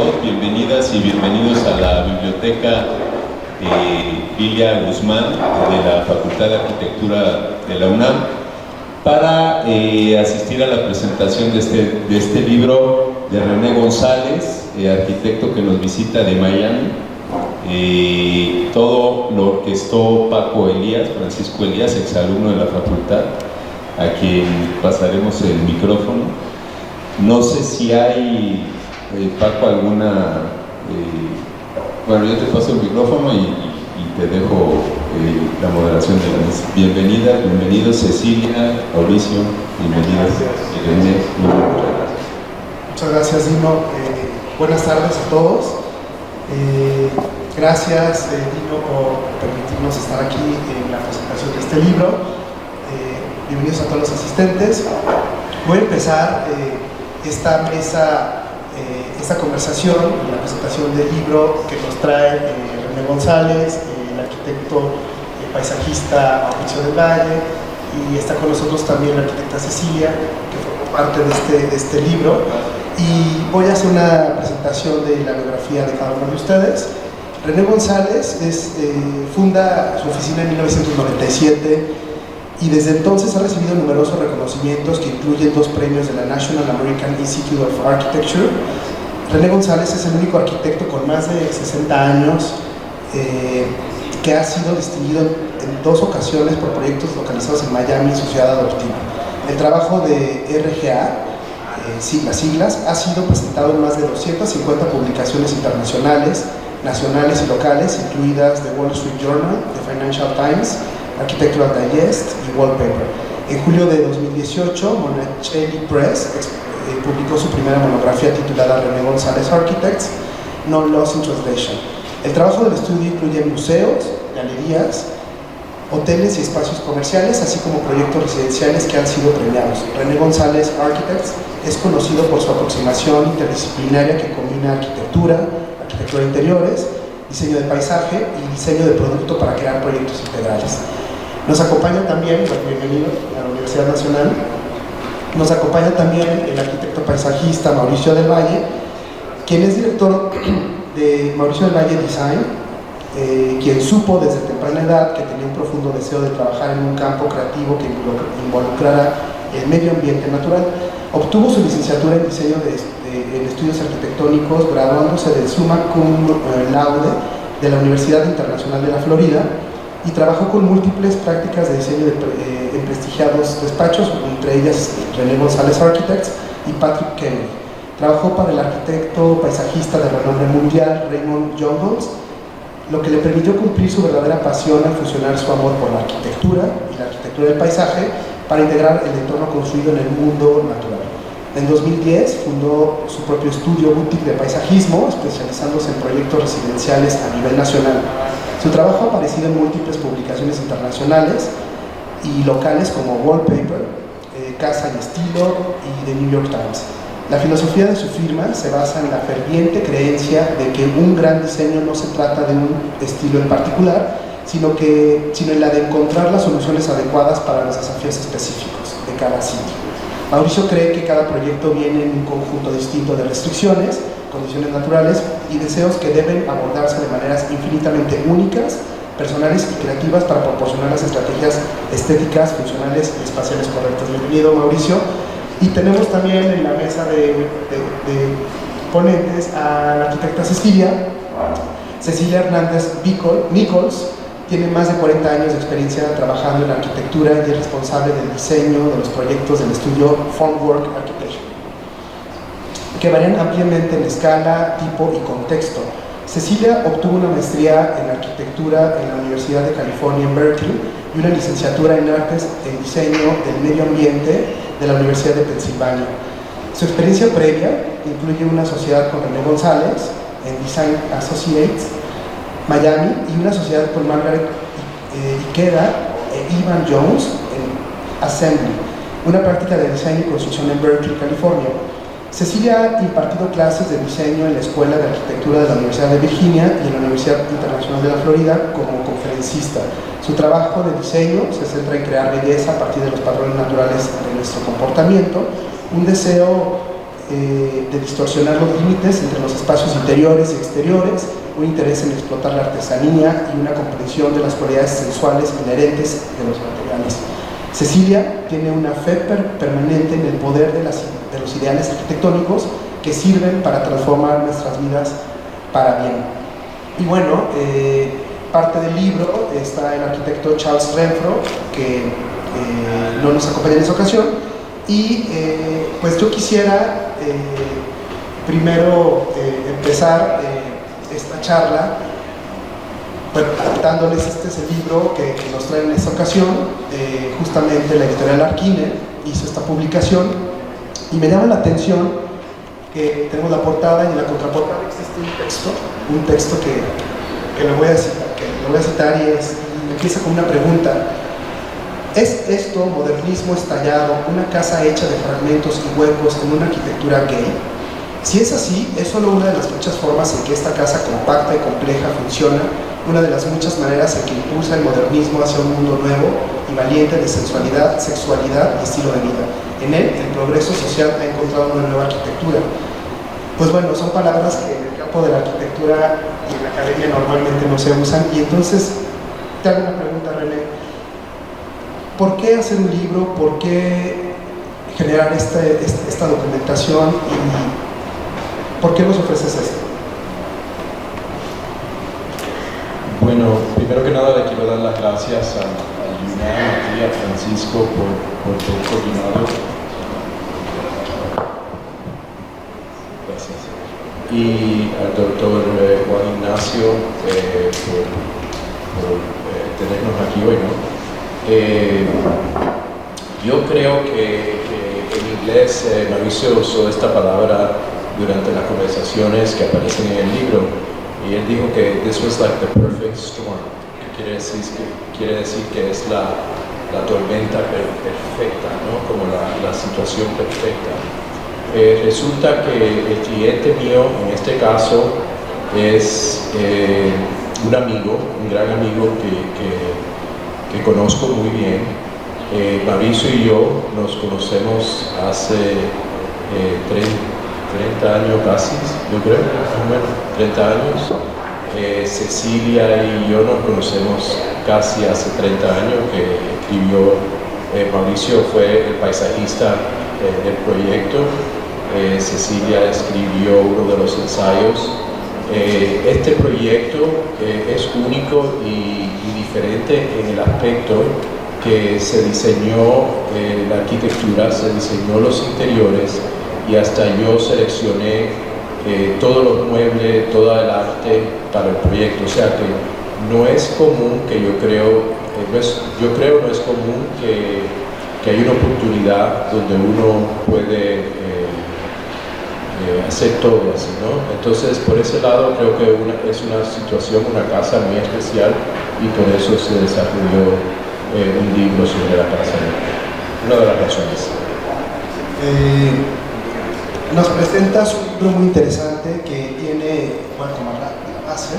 todos, bienvenidas y bienvenidos a la biblioteca Lilia Guzmán de la Facultad de Arquitectura de la UNAM para asistir a la presentación de este libro de René González, arquitecto que nos visita de Miami. Todo lo orquestó Paco Elías, Francisco Elías, exalumno de la facultad, a quien pasaremos el micrófono. No sé si hay, Paco, alguna... bueno, yo te paso el micrófono y te dejo la moderación de la mesa. Bienvenidos Cecilia, Mauricio, bienvenidos. Irene, muchas gracias, Dino. Buenas tardes a todos. Gracias, Dino, por permitirnos estar aquí en la presentación de este libro. Bienvenidos a todos los asistentes. Voy a empezar esta conversación, la presentación del libro que nos trae René González, el arquitecto paisajista Mauricio del Valle, y está con nosotros también la arquitecta Cecilia, que formó parte de este libro. Y voy a hacer una presentación de la biografía de cada uno de ustedes. René González funda su oficina en 1997 y desde entonces ha recibido numerosos reconocimientos que incluyen 2 premios de la National American Institute of Architecture. René González es el único arquitecto con más de 60 años que ha sido distinguido en 2 ocasiones por proyectos localizados en Miami, su ciudad adoptiva. El trabajo de RGA, las siglas, ha sido presentado en más de 250 publicaciones internacionales, nacionales y locales, incluidas The Wall Street Journal, The Financial Times, Architectural Digest y Wallpaper. En julio de 2018, Monticelli Press publicó su primera monografía titulada René González Architects, No Lost in Translation. El trabajo del estudio incluye museos, galerías, hoteles y espacios comerciales, así como proyectos residenciales que han sido premiados. René González Architects es conocido por su aproximación interdisciplinaria que combina arquitectura de interiores, diseño de paisaje y diseño de producto para crear proyectos integrales. Nos acompaña también, bienvenido a la Universidad Nacional, nos acompaña también el arquitecto paisajista Mauricio del Valle, quien es director de Mauricio del Valle Design, quien supo desde temprana edad que tenía un profundo deseo de trabajar en un campo creativo que involucrara el medio ambiente natural. Obtuvo su licenciatura en diseño en estudios arquitectónicos, graduándose del Summa Cum Laude de la Universidad Internacional de la Florida, y trabajó con múltiples prácticas de diseño en prestigiados despachos, entre ellas René González Architects y Patrick Kennedy. Trabajó para el arquitecto paisajista de renombre mundial Raymond Jones, lo que le permitió cumplir su verdadera pasión al fusionar su amor por la arquitectura y la arquitectura del paisaje para integrar el entorno construido en el mundo natural. En 2010 fundó su propio estudio boutique de paisajismo, especializándose en proyectos residenciales a nivel nacional. Su trabajo ha aparecido en múltiples publicaciones internacionales y locales como Wallpaper, Casa y Estilo y The New York Times. La filosofía de su firma se basa en la ferviente creencia de que un gran diseño no se trata de un estilo en particular, sino en la de encontrar las soluciones adecuadas para los desafíos específicos de cada sitio. Mauricio cree que cada proyecto viene en un conjunto distinto de restricciones, condiciones naturales y deseos que deben abordarse de maneras infinitamente únicas, personales y creativas para proporcionar las estrategias estéticas, funcionales y espaciales correctas. Bienvenido, Mauricio. Y tenemos también en la mesa de ponentes a la arquitecta Cecilia Hernández Nichols. Tiene más de 40 años de experiencia trabajando en arquitectura y es responsable del diseño de los proyectos del estudio Formwork Architecture, que varían ampliamente en escala, tipo y contexto. Cecilia obtuvo una maestría en arquitectura en la Universidad de California en Berkeley y una licenciatura en artes en diseño del medio ambiente de la Universidad de Pensilvania. Su experiencia previa incluye una sociedad con René González en Design Associates Miami y una sociedad con Margaret Ikeda e Ivan Jones en Assembly, una práctica de diseño y construcción en Berkeley, California. Cecilia ha impartido clases de diseño en la Escuela de Arquitectura de la Universidad de Virginia y en la Universidad Internacional de la Florida como conferencista. Su trabajo de diseño se centra en crear belleza a partir de los patrones naturales de nuestro comportamiento, un deseo de distorsionar los límites entre los espacios interiores y exteriores, un interés en explotar la artesanía y una comprensión de las cualidades sensuales inherentes de los materiales. Cecilia tiene una fe permanente en el poder de los ideales arquitectónicos que sirven para transformar nuestras vidas para bien. Y bueno, parte del libro está el arquitecto Charles Renfro, que no nos acompaña en esta ocasión, y pues yo quisiera primero empezar esta charla pues, dándoles este es el libro que nos trae en esta ocasión. Justamente la editorial Arquine hizo esta publicación y me llama la atención que tenemos la portada y en la contraportada existe un texto que lo voy a citar y empieza con una pregunta. ¿Es esto, modernismo estallado, una casa hecha de fragmentos y huecos en una arquitectura gay? Si es así, es solo una de las muchas formas en que esta casa compacta y compleja funciona, una de las muchas maneras en que impulsa el modernismo hacia un mundo nuevo y valiente de sensualidad, sexualidad y estilo de vida. En él, el progreso social ha encontrado una nueva arquitectura. Pues bueno, son palabras que en el campo de la arquitectura y en la academia normalmente no se usan, y entonces te hago una pregunta, René. ¿Por qué hacer un libro? ¿Por qué generar esta documentación? ¿Y por qué nos ofreces esto? Bueno, primero que nada le quiero dar las gracias a Yuna y a Francisco por todo coordinado. Gracias. Y al doctor Juan Ignacio por tenernos aquí hoy, ¿no? Yo creo que en inglés Mauricio usó esta palabra durante las conversaciones que aparecen en el libro, y él dijo que this was like the perfect storm, que quiere decir que es la tormenta perfecta, ¿no? Como la situación perfecta. Resulta que el cliente mío en este caso es un amigo, un gran amigo que conozco muy bien. Mauricio y yo nos conocemos hace 30 años casi, yo creo, más o menos, 30 años. Cecilia y yo nos conocemos casi hace 30 años, que escribió, Mauricio fue el paisajista del proyecto, Cecilia escribió uno de los ensayos. Este proyecto es único y diferente en el aspecto que se diseñó la arquitectura, se diseñó los interiores, y hasta yo seleccioné todos los muebles, toda el arte para el proyecto. O sea que no es común, que yo creo no es común que hay una oportunidad donde uno puede hacer todo así, ¿no? Entonces, por ese lado creo que es una situación, una casa muy especial, y por eso se desarrolló un libro sobre la casa. Una de las razones. Nos presentas un libro muy interesante que tiene, voy a tomar la base,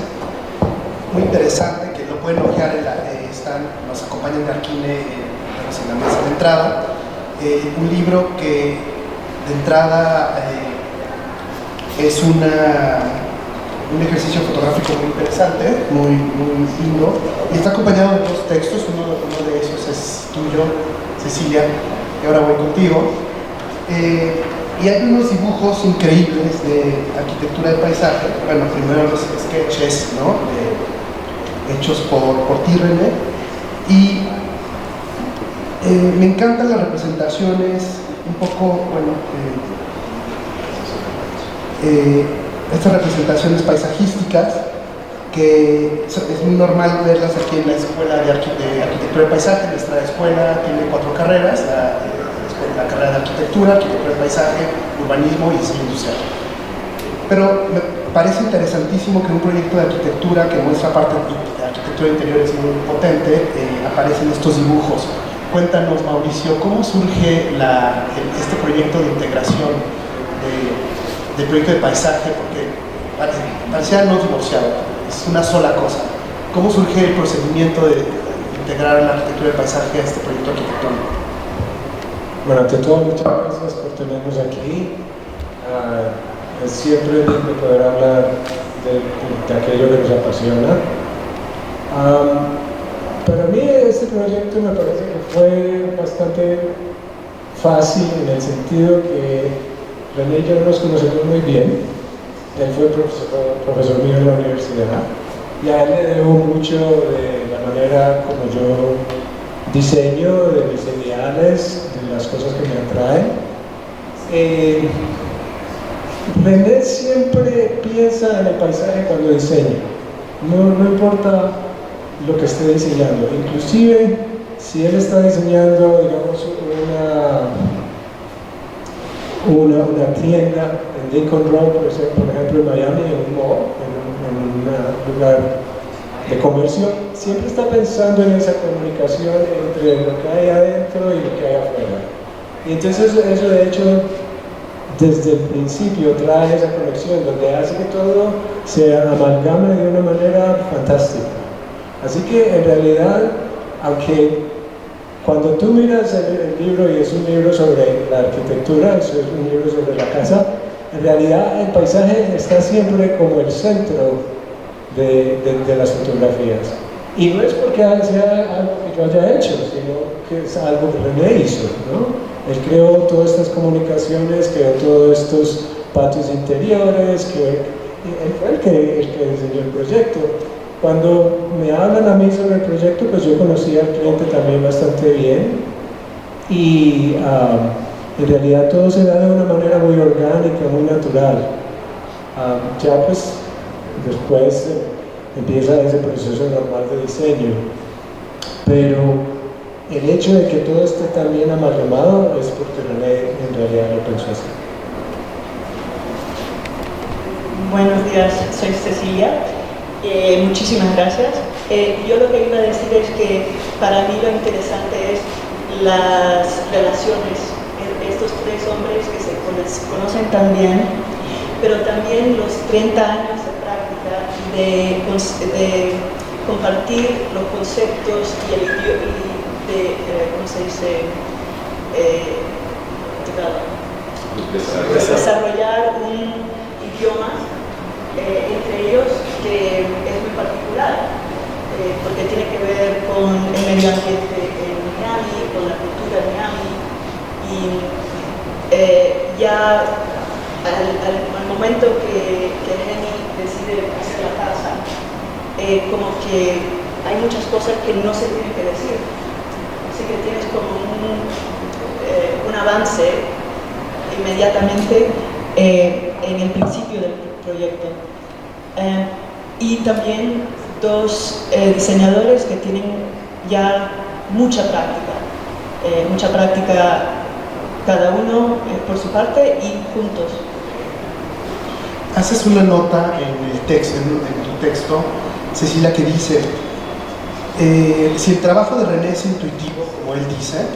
muy interesante, que lo pueden ojear, nos acompañan de Arquine en la mesa de entrada. Un libro que de entrada es un ejercicio fotográfico muy interesante, muy lindo, y está acompañado de dos textos. Uno de esos es tuyo, Cecilia, y ahora voy contigo. Y hay unos dibujos increíbles de arquitectura de paisaje. Bueno, primero los sketches, ¿no? Hechos por ti, René. Y me encantan las representaciones, un poco, bueno, estas representaciones paisajísticas, que es muy normal verlas aquí en la Escuela de Arquitectura de Paisaje. Nuestra escuela tiene 4 carreras, la carrera de Arquitectura, Arquitectura de Paisaje, Urbanismo y Diseño Industrial. Pero me parece interesantísimo que un proyecto de arquitectura que muestra parte de arquitectura de interiores muy potente, aparecen estos dibujos. Cuéntanos, Mauricio, ¿cómo surge este proyecto de integración del proyecto de paisaje? Porque parecía no divorciado, es una sola cosa. ¿Cómo surge el procedimiento de integrar la arquitectura de paisaje a este proyecto arquitectónico? Bueno, ante todo, muchas gracias por tenernos aquí. Es siempre lindo poder hablar de aquello que nos apasiona. Para mí este proyecto me parece que fue bastante fácil en el sentido que René y yo nos conocemos muy bien. Él fue profesor mío en la universidad y a él le debo mucho de la manera como yo diseño, de mis ideales, de las cosas que me atraen. René siempre piensa en el paisaje cuando diseña, no importa lo que esté diseñando, inclusive si él está diseñando, digamos, una tienda en Lincoln Road, por ejemplo, en Miami, en un mall, en un lugar de comercio, siempre está pensando en esa comunicación entre lo que hay adentro y lo que hay afuera. Y entonces eso de hecho desde el principio trae esa conexión donde hace que todo se amalgame de una manera fantástica. Así que en realidad, aunque cuando tú miras el libro y es un libro sobre la arquitectura, es un libro sobre la casa, en realidad el paisaje está siempre como el centro de las fotografías. Y no es porque sea algo que yo haya hecho, sino que es algo que René hizo, ¿no? Él creó todas estas comunicaciones, creó todos estos patios interiores, él fue el que diseñó el proyecto. Cuando me hablan a mí sobre el proyecto, pues yo conocí al cliente también bastante bien y en realidad todo se da de una manera muy orgánica, muy natural. Ya pues después empieza ese proceso normal de diseño, pero el hecho de que todo esté tan bien amalgamado es porque René en realidad lo pensó así. Buenos días, soy Cecilia. Muchísimas gracias. Yo lo que iba a decir es que para mí lo interesante es las relaciones entre estos tres hombres que se conocen tan bien, pero también los 30 años de práctica de compartir los conceptos y el idioma ¿cómo se dice? Desarrollar un idioma entre ellos que es muy particular, porque tiene que ver con el medio ambiente en Miami, con la cultura de Miami, y ya al momento que Henny decide hacer la casa, como que hay muchas cosas que no se tienen que decir, así que tienes como un avance inmediatamente en el principio del proyecto. Y también dos diseñadores que tienen ya mucha práctica cada uno por su parte y juntos. Haces una nota en el texto, en tu texto, Cecilia, que dice, si el trabajo de René es intuitivo, como él dice,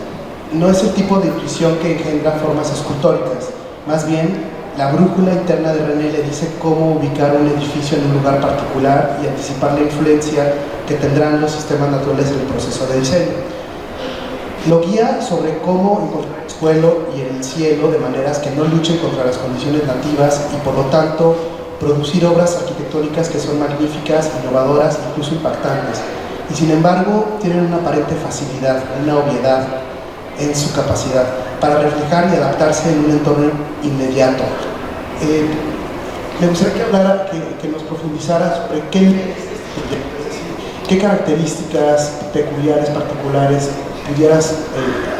no es el tipo de intuición que engendra formas escultóricas, más bien la brújula interna de René le dice cómo ubicar un edificio en un lugar particular y anticipar la influencia que tendrán los sistemas naturales en el proceso de diseño. Lo guía sobre cómo encontrar el suelo y el cielo de maneras que no luchen contra las condiciones nativas y por lo tanto producir obras arquitectónicas que son magníficas, innovadoras, incluso impactantes, y sin embargo tienen una aparente facilidad, una obviedad en su capacidad para reflejar y adaptarse en un entorno inmediato. Me gustaría que hablara, que nos profundizara sobre qué características peculiares, particulares, pudieras,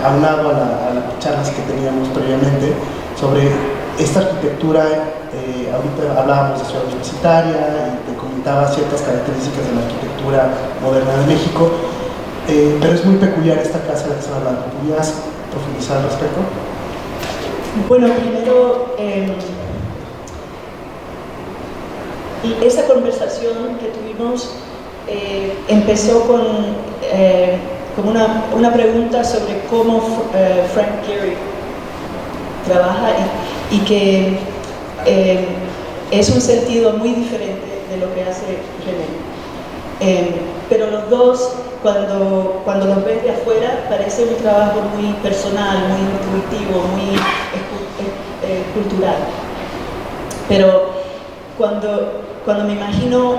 aunado a las charlas que teníamos previamente, sobre esta arquitectura. Ahorita hablábamos de ciudad universitaria y te comentaba ciertas características de la arquitectura moderna de México, pero es muy peculiar esta casa de la que están hablando. ¿Podrías profundizar al respecto? Bueno, primero, esa conversación que tuvimos empezó con una pregunta sobre cómo Frank Gehry trabaja y que es un sentido muy diferente de lo que hace René. Pero los dos, cuando los ves de afuera, parece un trabajo muy personal, muy intuitivo, muy cultural. Pero cuando me imagino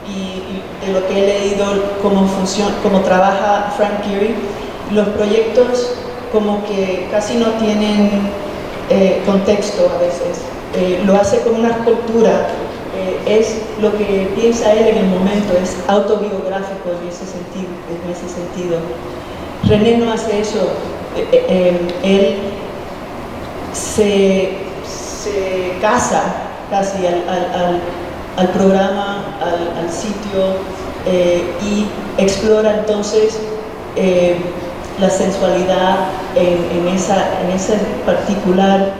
y de lo que he leído, cómo trabaja Frank Gehry, los proyectos como que casi no tienen contexto a veces. Lo hace con una cultura, es lo que piensa él en el momento, es autobiográfico en ese sentido. René no hace eso, él se casa casi al programa, al sitio, y explora entonces la sensualidad en ese particular,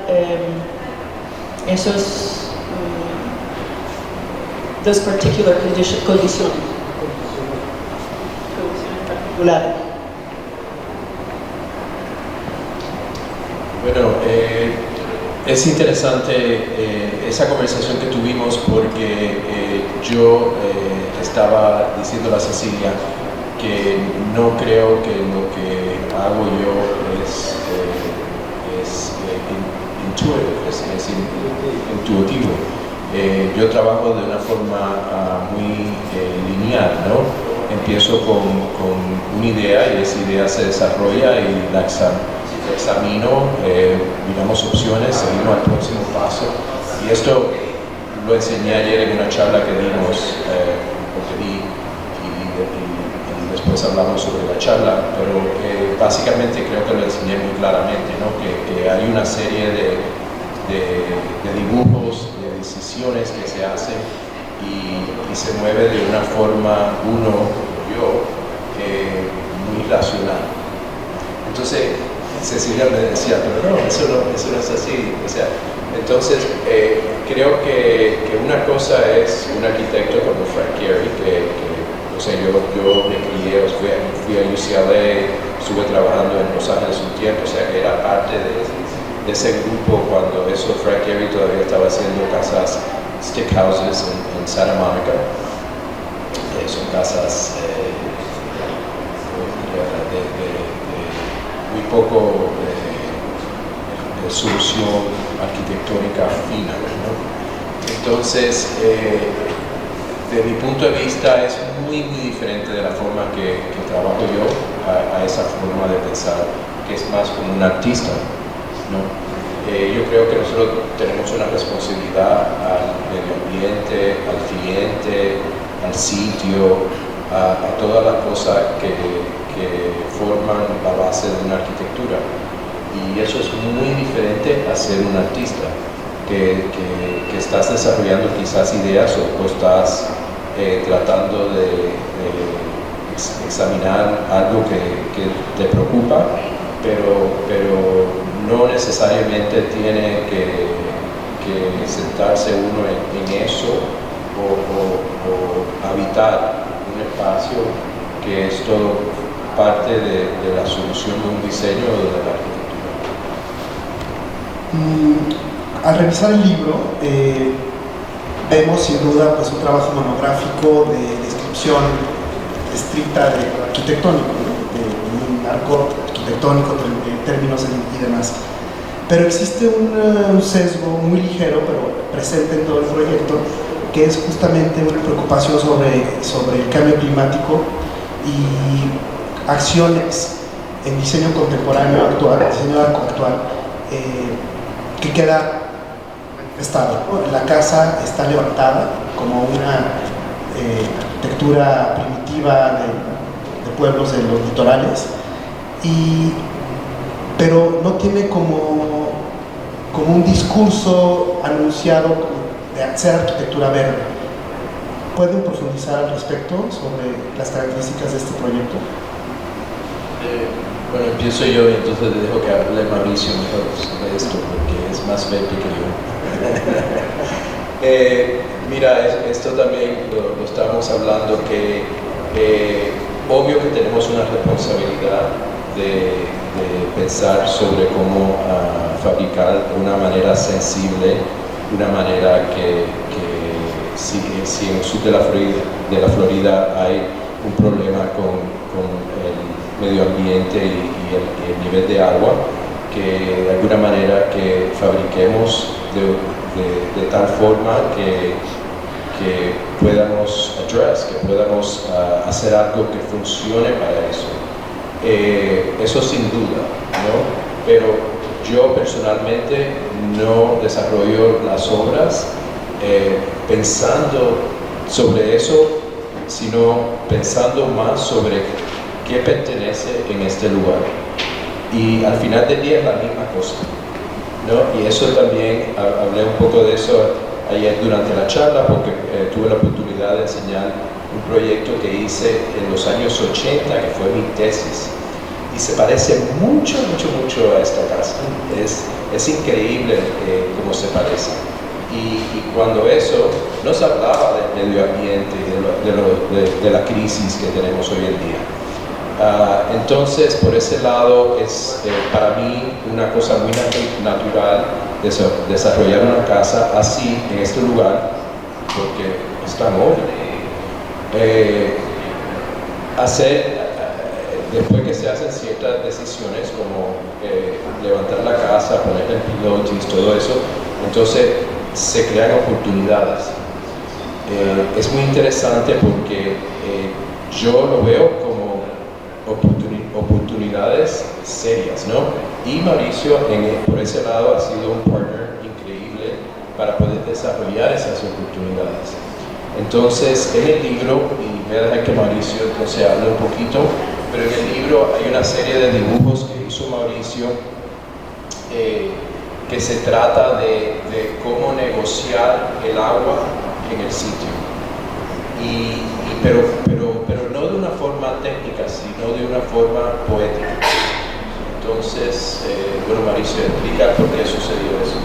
those particular condiciones particulares. Bueno, es interesante esa conversación que tuvimos porque yo estaba diciendo a Cecilia que no creo que lo que hago yo es intuitivo. Yo trabajo de una forma muy lineal, ¿no? Empiezo con una idea y esa idea se desarrolla y la examino, miramos opciones, seguimos al próximo paso. Y esto lo enseñé ayer en una charla que dimos, porque di y después hablamos sobre la charla, pero básicamente creo que lo enseñé muy claramente, ¿no? Que hay una serie de dibujos, de decisiones que se hacen y se mueve de una forma yo muy racional. Entonces Cecilia me decía, pero no, eso no es así. O sea, entonces creo que una cosa es un arquitecto como Frank Gehry, o sea, yo me crié, fui a UCLA, estuve trabajando en Los Ángeles un tiempo, o sea que era parte de ese grupo cuando Frank Gehry todavía estaba haciendo casas stick houses en Santa Monica. Son casas muy poco de solución arquitectónica fina, ¿no? Entonces, de mi punto de vista es muy diferente de la forma que trabajo yo a esa forma de pensar, que es más como un artista, ¿no? Yo creo que nosotros tenemos una responsabilidad al medio ambiente, al cliente, al sitio, a todas las cosas que forman la base de una arquitectura. Y eso es muy diferente a ser un artista, que estás desarrollando quizás ideas o estás tratando de examinar algo que te preocupa, pero no necesariamente tiene que sentarse uno en eso o habitar un espacio que es todo parte de la solución de un diseño o de la arquitectura. Al revisar el libro, vemos sin duda pues, un trabajo monográfico de descripción estricta de lo arquitectónico, ¿no? De un arco arquitectónico, términos y demás. Pero existe un sesgo muy ligero, pero presente en todo el proyecto, que es justamente una preocupación sobre el cambio climático y acciones en diseño contemporáneo actual, diseño actual, que queda estable. La casa está levantada como una arquitectura primitiva de pueblos de los litorales, pero no tiene como un discurso anunciado de hacer arquitectura verde. ¿Pueden profundizar al respecto sobre las características de este proyecto? Bueno, empiezo yo y entonces le dejo que hable Mauricio mejor sobre esto, porque es más verde que yo. Mira, esto también lo estamos hablando, que obvio que tenemos una responsabilidad de pensar sobre cómo fabricar de una manera sensible, de una manera que si en el sur de la Florida hay un problema con el medio ambiente y el nivel de agua, que de alguna manera que fabriquemos de de tal forma que podamos que podamos hacer algo que funcione para eso. Eso sin duda, ¿no? Pero yo personalmente no desarrollo las obras pensando sobre eso, sino pensando más sobre qué pertenece en este lugar. Y al final del día es la misma cosa, ¿no? Y eso también, hablé un poco de eso ayer durante la charla, porque tuve la oportunidad de enseñar un proyecto que hice en los años 80, que fue mi tesis. Y se parece mucho a esta casa. Es increíble cómo se parece. Y cuando eso, no se hablaba del medio ambiente y de la crisis que tenemos hoy en día. Entonces, por ese lado, es para mí una cosa muy natural desarrollar una casa así, en este lugar, porque es tan obvio. Después que se hacen ciertas decisiones como levantar la casa, ponerla en pilotis, todo eso, entonces se crean oportunidades. Es muy interesante porque yo lo veo como oportunidades serias, ¿no? Y Mauricio por ese lado ha sido un partner increíble para poder desarrollar esas oportunidades. Entonces, en el libro, y voy a dejar que Mauricio entonces hable un poquito, pero en el libro hay una serie de dibujos que hizo Mauricio que se trata de cómo negociar el agua en el sitio. Pero no de una forma técnica, sino de una forma poética. Entonces, bueno, Mauricio, explica por qué sucedió eso.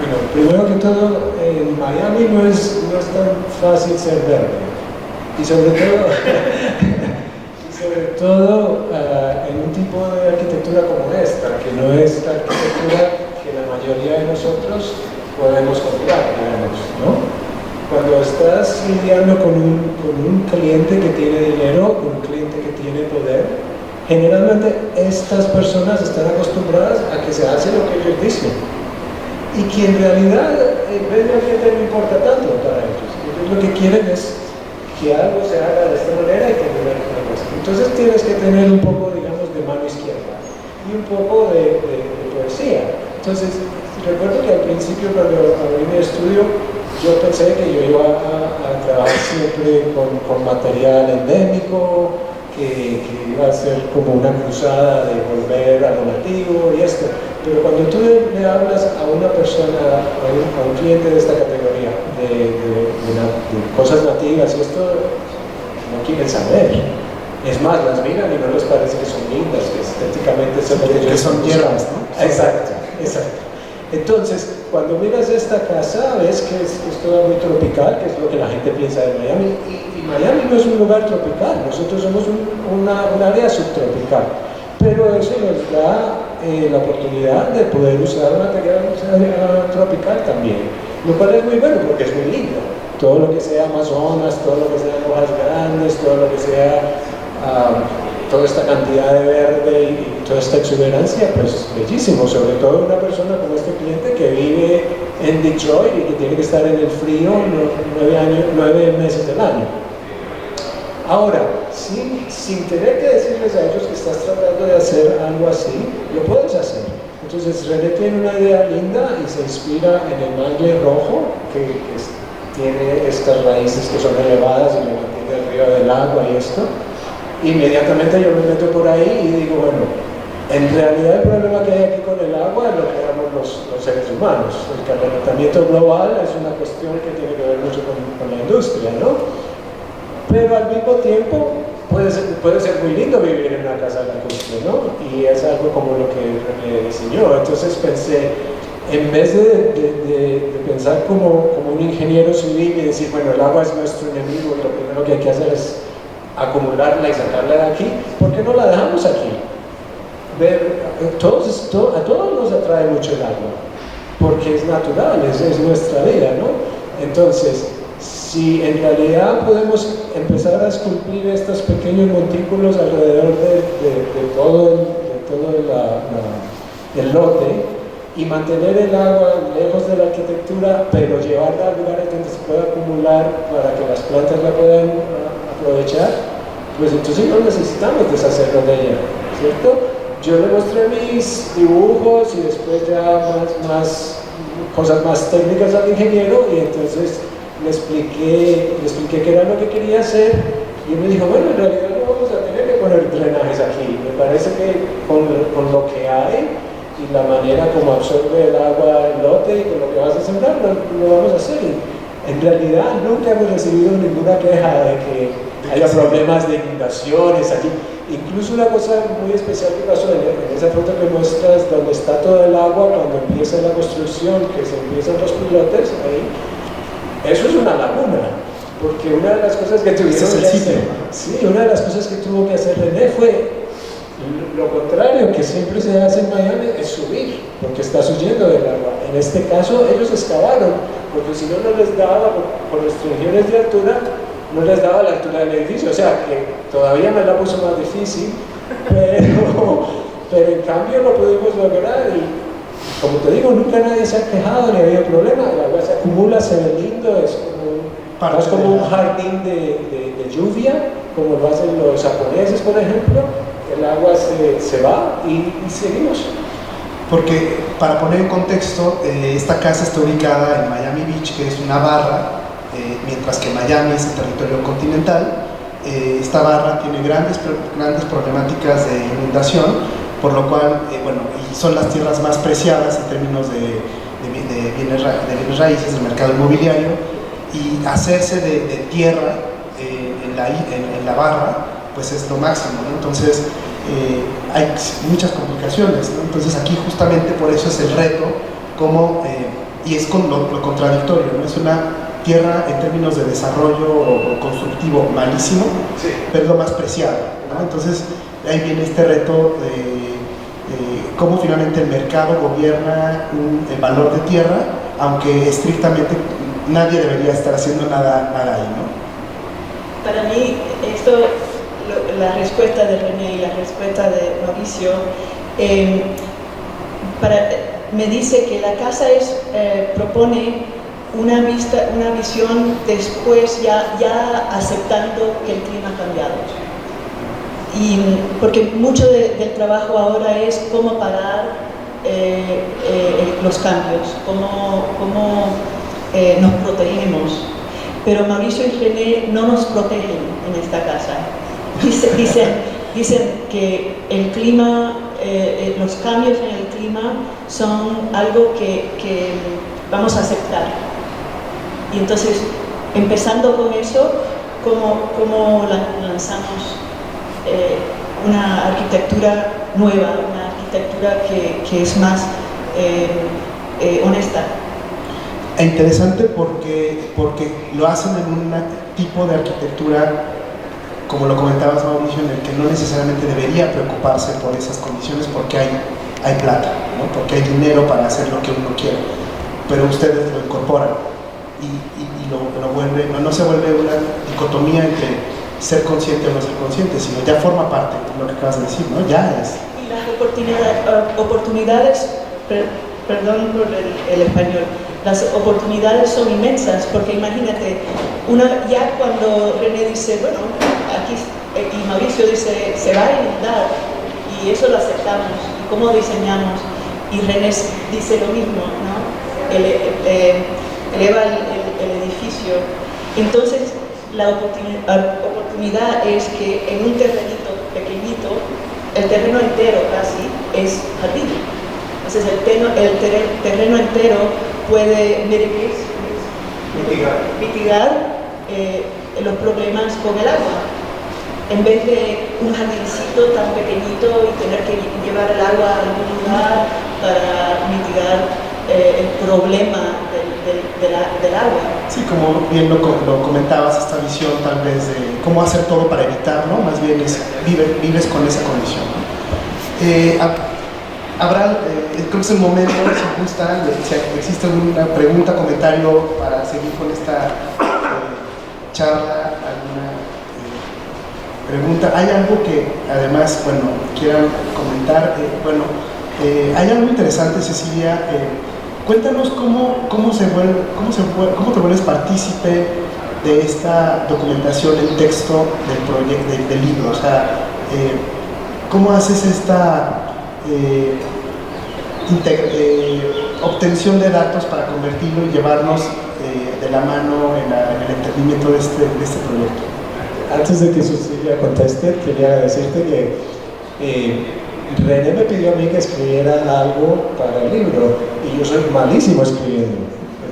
Bueno, primero que todo, en Miami no es tan fácil ser verde. Y sobre todo en un tipo de arquitectura como esta, que no es la arquitectura que la mayoría de nosotros podemos comprar, digamos, ¿no? Cuando estás lidiando con un cliente que tiene dinero, con un cliente que tiene poder, generalmente estas personas están acostumbradas a que se hace lo que ellos dicen. Y que en realidad el medio ambiente no importa tanto para ellos. Ellos lo que quieren es que algo se haga de esta manera y que no lo hagas. Entonces tienes que tener un poco, digamos, de mano izquierda y un poco de poesía. Entonces, recuerdo que al principio cuando abrí mi estudio, yo pensé que yo iba a trabajar siempre con material endémico, que iba a ser como una cruzada de volver a lo nativo y esto. Pero cuando tú le hablas a una persona, a un cliente de esta categoría, de cosas nativas, y esto no quieren saber. Es más, las miran y no les parece que son lindas, que estéticamente que son hierbas, ¿no? Exacto. Entonces, cuando miras esta casa, ves que es toda muy tropical, que es lo que la gente piensa de Miami. Y Miami no es un lugar tropical, nosotros somos un área subtropical. Pero eso nos da la oportunidad de poder usar material tropical también, lo cual es muy bueno porque es muy lindo. Todo lo que sea Amazonas, todo lo que sea hojas grandes, todo lo que sea toda esta cantidad de verde y toda esta exuberancia, pues bellísimo, sobre todo una persona como este cliente que vive en Detroit y que tiene que estar en el frío 9 meses del año. Ahora, sin tener que decirles a ellos que estás tratando de hacer algo así, lo puedes hacer. Entonces René tiene una idea linda y se inspira en el mangle rojo, que tiene estas raíces que son elevadas y le mantiene arriba del agua y esto. Inmediatamente yo me meto por ahí y digo, bueno, en realidad el problema que hay aquí con el agua es lo que llamamos los seres humanos. El calentamiento global es una cuestión que tiene que ver mucho con la industria, ¿no? Pero al mismo tiempo puede ser muy lindo vivir en una casa lacustre, ¿no? Y es algo como lo que René diseñó. Entonces pensé, en vez de pensar como un ingeniero civil y decir, bueno, el agua es nuestro enemigo y lo primero que hay que hacer es acumularla y sacarla de aquí, ¿por qué no la dejamos aquí? A todos nos atrae mucho el agua, porque es natural, es nuestra vida, ¿no? Entonces, si en realidad podemos empezar a esculpir estos pequeños montículos alrededor de todo el lote, y mantener el agua lejos de la arquitectura, pero llevarla a lugares donde se pueda acumular para que las plantas la puedan aprovechar, pues entonces no necesitamos deshacernos de ella, ¿cierto? Yo le mostré mis dibujos y después ya más cosas más técnicas al ingeniero, y entonces le expliqué qué era lo que quería hacer, y él me dijo, bueno, en realidad no vamos a tener que poner drenajes aquí, me parece que con lo que hay y la manera como absorbe el agua el lote y con lo que vas a sembrar, lo vamos a hacer. En realidad nunca hemos recibido ninguna queja de que haya problemas de inundaciones allí. Incluso una cosa muy especial que pasó en esa foto que muestras, donde está todo el agua cuando empieza la construcción, que se empiezan los pilotes, ahí, eso es una laguna. Porque una de las cosas que tuvieron que hacer, sí, una de las cosas que tuvo que hacer René fue lo contrario que siempre se hace en Miami, es subir, porque estás huyendo del agua. En este caso ellos excavaron, porque si no, no les daba, por restricciones de altura, no les daba la altura del edificio, o sea que todavía me la puso más difícil, pero en cambio lo pudimos lograr, y como te digo, nunca nadie se ha quejado ni ha habido problema. El agua se acumula, se ve lindo, es como un jardín de lluvia, como lo hacen los japoneses, por ejemplo. El agua se va y seguimos. Porque, para poner en contexto, esta casa está ubicada en Miami Beach, que es una barra, mientras que Miami es el territorio continental. Esta barra tiene grandes problemáticas de inundación, por lo cual, y son las tierras más preciadas en términos de bienes raíces del mercado inmobiliario, y hacerse de tierra en la barra, pues es lo máximo, ¿no? Entonces hay muchas complicaciones, ¿no? Entonces aquí justamente por eso es el reto, y es con lo contradictorio, ¿no? Es una tierra en términos de desarrollo constructivo malísimo, sí, pero es lo más preciado, ¿no? Entonces ahí viene este reto de cómo finalmente el mercado gobierna el valor de tierra, aunque estrictamente nadie debería estar haciendo nada ahí, ¿no? Para mí, la respuesta de René y la respuesta de Mauricio, me dice que la casa propone una visión después ya aceptando que el clima ha cambiado. Y porque mucho del trabajo ahora es cómo parar los cambios, cómo nos protegemos. Pero Mauricio y René no nos protegen en esta casa. Dicen que el clima, los cambios en el clima son algo que vamos a aceptar. Y entonces, empezando con eso, ¿cómo lanzamos una arquitectura nueva, una arquitectura que es más honesta? Es interesante porque lo hacen en un tipo de arquitectura, como lo comentabas, Mauricio, en el que no necesariamente debería preocuparse por esas condiciones, porque hay plata, ¿no? Porque hay dinero para hacer lo que uno quiere, pero ustedes lo incorporan y lo vuelve, no se vuelve una dicotomía entre ser consciente o no ser consciente, sino ya forma parte de lo que acabas de decir, ¿no? Ya es. Y las oportunidades, perdón por el español, las oportunidades son inmensas, porque imagínate, ya cuando René dice, bueno, aquí, y Mauricio dice, se va a inundar, y eso lo aceptamos, y cómo diseñamos, y René dice lo mismo, ¿no? Eleva el edificio. Entonces, la oportunidad es que en un terrenito pequeñito, el terreno entero casi es jardín. Entonces el terreno entero puede mitigar los problemas con el agua. En vez de un jardincito tan pequeñito y tener que llevar el agua a algún lugar para mitigar el problema del agua. Sí, como bien lo comentabas, esta visión tal vez de cómo hacer todo para evitarlo, más bien es vives con esa condición, ¿no? Habrá, creo que es el momento, si gusta, si existe alguna pregunta, comentario para seguir con esta charla, alguna pregunta. ¿Hay algo que además, quieran comentar? Hay algo interesante, Cecilia. Cuéntanos cómo te vuelves partícipe de esta documentación en texto del libro. O sea, ¿cómo haces esta obtención de datos para convertirlo y llevarnos de la mano en el entendimiento de este proyecto? Antes de que Cecilia conteste, quería decirte que René me pidió a mí que escribiera algo para el libro y yo soy malísimo escribiendo.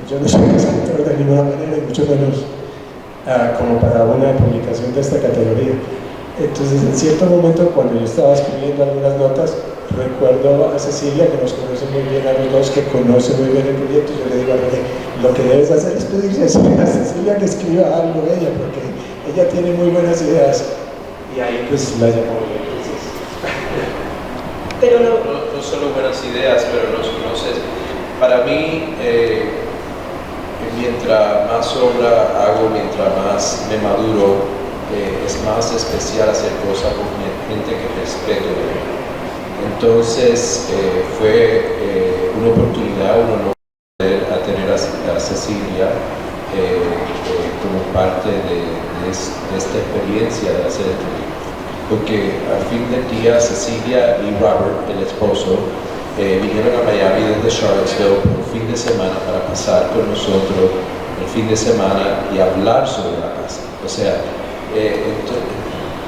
Yo no soy escritor de ninguna manera y mucho menos como para una publicación de esta categoría. Entonces, en cierto momento, cuando yo estaba escribiendo algunas notas, recuerdo a Cecilia, que nos conoce muy bien a los dos, que conoce muy bien el proyecto, y yo le digo a René, lo que debes hacer es pedirle a Cecilia que escriba algo de ella, porque ella tiene muy buenas ideas, y ahí pues la llamó. Pero no solo buenas ideas, pero los conoces. Para mí, mientras más obra hago, mientras más me maduro, es más especial hacer cosas con gente que respeto. Entonces fue una oportunidad, un honor tener a Cecilia como parte de esta experiencia de hacer esto. Porque al fin del día Cecilia y Robert, el esposo, vinieron a Miami desde Charlottesville por un fin de semana para pasar con nosotros el fin de semana y hablar sobre la casa. O sea,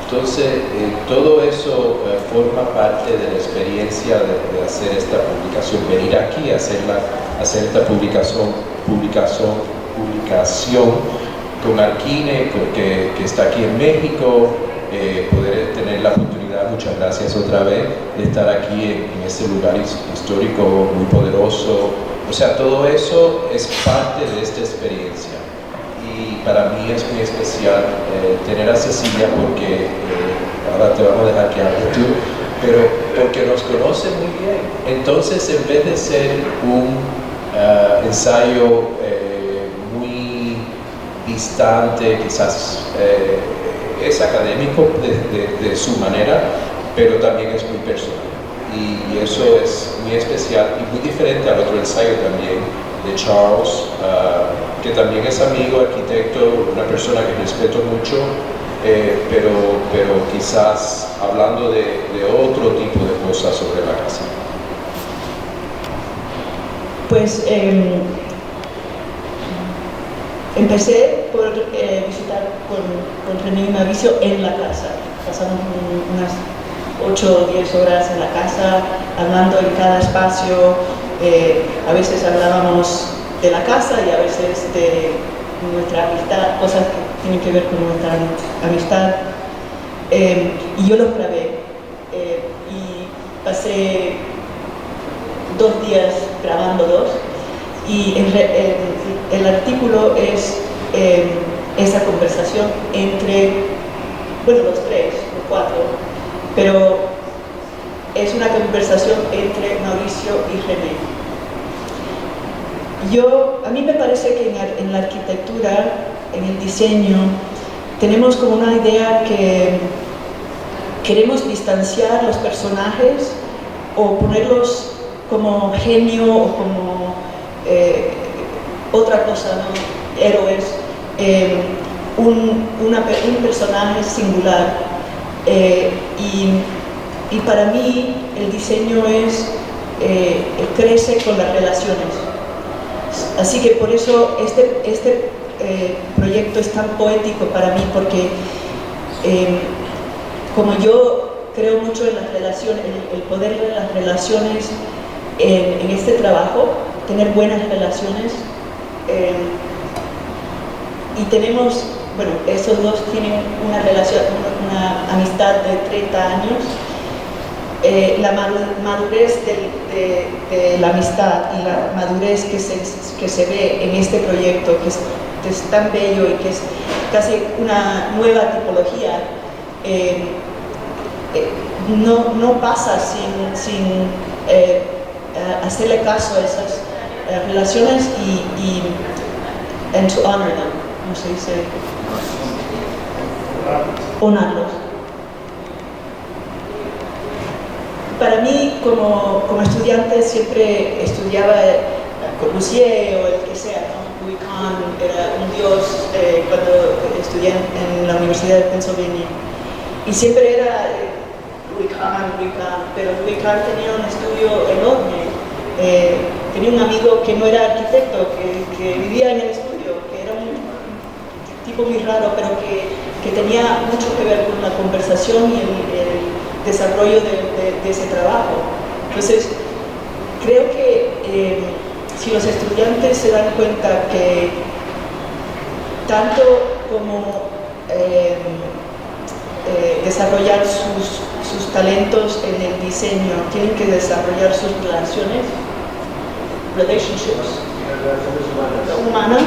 entonces todo eso forma parte de la experiencia de hacer esta publicación, venir aquí a hacer esta publicación con Arquine, que está aquí en México. Poder tener la oportunidad, muchas gracias otra vez, de estar aquí en este lugar histórico muy poderoso. O sea, todo eso es parte de esta experiencia y para mí es muy especial tener a Cecilia porque ahora te vamos a dejar que hables tú, pero porque nos conoce muy bien. Entonces, en vez de ser un ensayo muy distante, quizás es académico de su manera, pero también es muy personal. Y eso es muy especial y muy diferente al otro ensayo también de Charles, que también es amigo, arquitecto, una persona que respeto mucho, pero quizás hablando de otro tipo de cosas sobre la casa. Pues empecé por visitar con René y Mauricio en la casa. Pasamos unas 8 o 10 horas en la casa, hablando en cada espacio. A veces hablábamos de la casa y a veces de nuestra amistad, cosas que tienen que ver con nuestra amistad. Y yo los grabé y pasé 2 días grabándolos. Y el artículo es esa conversación entre, bueno, los 3 o 4, pero es una conversación entre Mauricio y René. A mí me parece que en la arquitectura, en el diseño, tenemos como una idea que queremos distanciar los personajes o ponerlos como genio o como otra cosa, ¿no? Héroes, un personaje singular. Y para mí el diseño crece con las relaciones. Así que por eso este proyecto es tan poético para mí, porque como yo creo mucho en las relaciones, el poder de las relaciones en este trabajo, tener buenas relaciones, y tenemos, bueno, esos dos tienen una relación, una amistad de 30 años. La madurez de la amistad y la madurez que se ve en este proyecto, que es tan bello y que es casi una nueva tipología, no pasa sin hacerle caso a esas relaciones and to honor them, ¿cómo se dice? Honrarlos. Para mí, como estudiante, siempre estudiaba Corbusier o el que sea, ¿no? Louis Kahn era un dios cuando estudié en la Universidad de Pennsylvania. Y siempre era Louis Kahn, pero Louis Kahn tenía un estudio enorme. Tenía un amigo que no era arquitecto, que vivía en el estudio, que era un tipo muy raro, pero que tenía mucho que ver con la conversación y el desarrollo de ese trabajo. Entonces, creo que si los estudiantes se dan cuenta que tanto como desarrollar sus talentos en el diseño, tienen que desarrollar sus relationships humanas,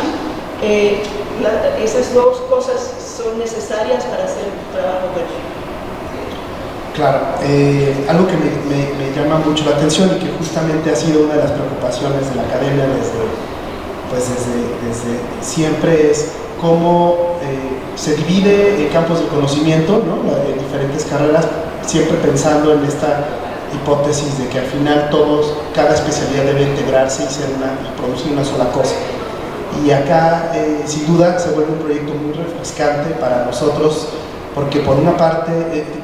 esas dos cosas son necesarias para hacer un trabajo bueno. Claro, algo que me llama mucho la atención y que justamente ha sido una de las preocupaciones de la academia desde siempre es cómo se divide campos de conocimiento, ¿no? En diferentes carreras, siempre pensando en esta hipótesis de que al final cada especialidad debe integrarse y producir una sola cosa. Y acá, sin duda, se vuelve un proyecto muy refrescante para nosotros, porque por una parte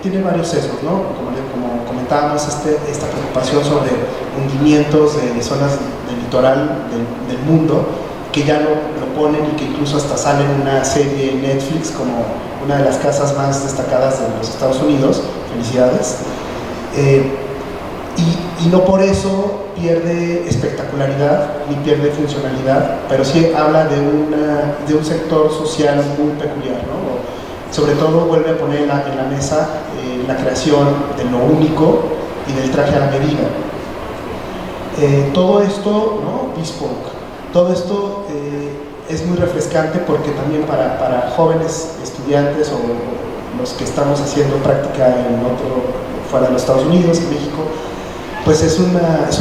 tiene varios sesgos, ¿no? Como comentábamos, esta preocupación sobre hundimientos de zonas del litoral del mundo, que ya lo ponen y que incluso hasta sale en una serie en Netflix como una de las casas más destacadas de los Estados Unidos. Felicidades. Y no por eso pierde espectacularidad ni pierde funcionalidad, pero sí habla de un sector social muy peculiar, ¿no? Sobre todo vuelve a poner en la mesa la creación de lo único y del traje a la medida. Todo esto, ¿no? Bespoke, todo esto es muy refrescante porque también para jóvenes estudiantes o los que estamos haciendo práctica fuera de los Estados Unidos, en México, pues es un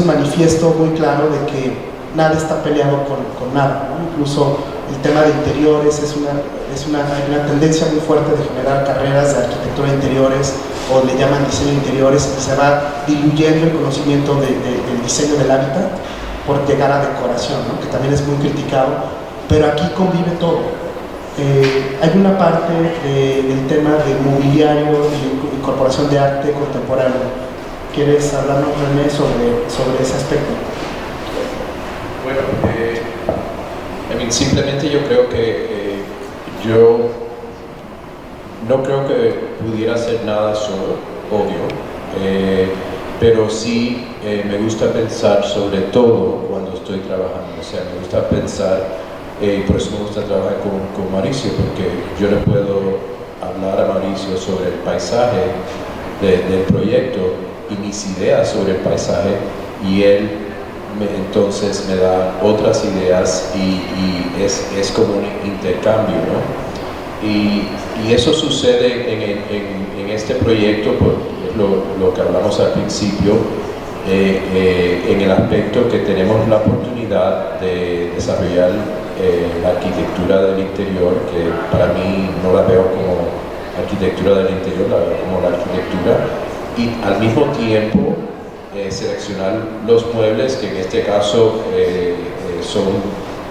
manifiesto muy claro de que nada está peleado con nada, ¿no? Incluso el tema de interiores hay una tendencia muy fuerte de generar carreras de arquitectura de interiores, o le llaman diseño de interiores, y se va diluyendo el conocimiento del diseño del hábitat por llegar a decoración, ¿no? Que también es muy criticado, pero aquí convive todo. Hay una parte del tema de mobiliario y incorporación de arte contemporáneo. ¿Quieres hablarnos, René, sobre ese aspecto? Bueno, simplemente yo creo que yo no creo que pudiera hacer nada solo, obvio, pero sí me gusta pensar sobre todo cuando estoy trabajando. O sea, me gusta pensar, por eso me gusta trabajar con Mauricio, porque yo le puedo hablar a Mauricio sobre el paisaje del proyecto y mis ideas sobre el paisaje, y él entonces me da otras ideas y es como un intercambio, ¿no? Y eso sucede en este proyecto, por lo que hablamos al principio, en el aspecto que tenemos la oportunidad de desarrollar la arquitectura del interior, que para mí no la veo como arquitectura del interior, la veo como la arquitectura, y al mismo tiempo seleccionar los muebles que en este caso son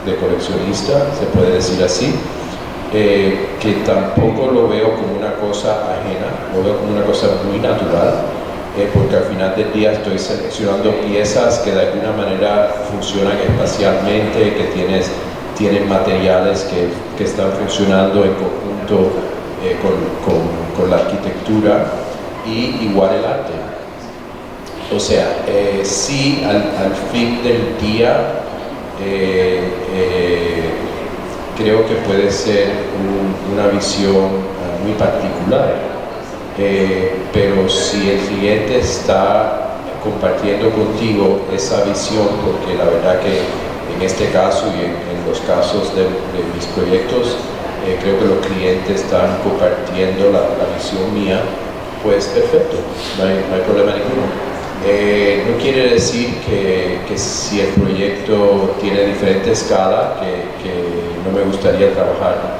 de coleccionista, se puede decir así, que tampoco lo veo como una cosa ajena, lo veo como una cosa muy natural, porque al final del día estoy seleccionando piezas que de alguna manera funcionan espacialmente, que tienen materiales que están funcionando en conjunto con la arquitectura, y igual el arte. O sea, sí, al fin del día creo que puede ser una visión muy particular, pero si el cliente está compartiendo contigo esa visión, porque la verdad que en este caso y en los casos de mis proyectos, creo que los clientes están compartiendo la visión mía, pues perfecto, no hay problema ninguno. No quiere decir que si el proyecto tiene diferente escala, que no me gustaría trabajar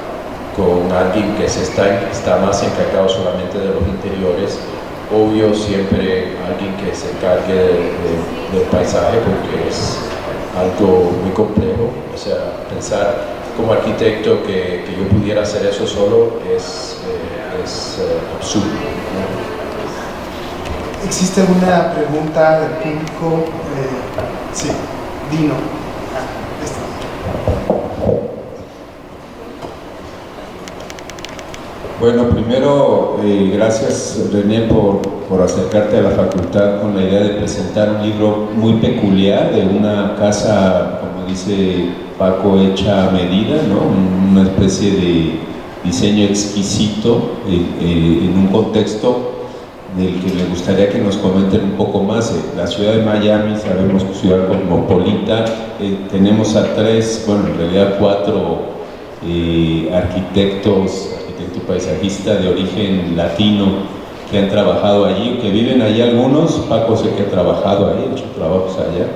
con alguien que está más encargado solamente de los interiores, obvio siempre alguien que se encargue del paisaje, porque es algo muy complejo. O sea, pensar como arquitecto que yo pudiera hacer eso solo es absurdo, ¿no? ¿Existe alguna pregunta del público? Sí, Dino. Bueno, primero, gracias René por acercarte a la facultad con la idea de presentar un libro muy peculiar de una casa, como dice Paco, hecha a medida, ¿no? Una especie de diseño exquisito en un contexto del que me gustaría que nos comenten un poco más. La ciudad de Miami, sabemos que es ciudad cosmopolita, tenemos a en realidad cuatro arquitectos paisajistas de origen latino que han trabajado allí, que viven allí algunos. Paco sé que ha trabajado ahí, ha hecho trabajos allá,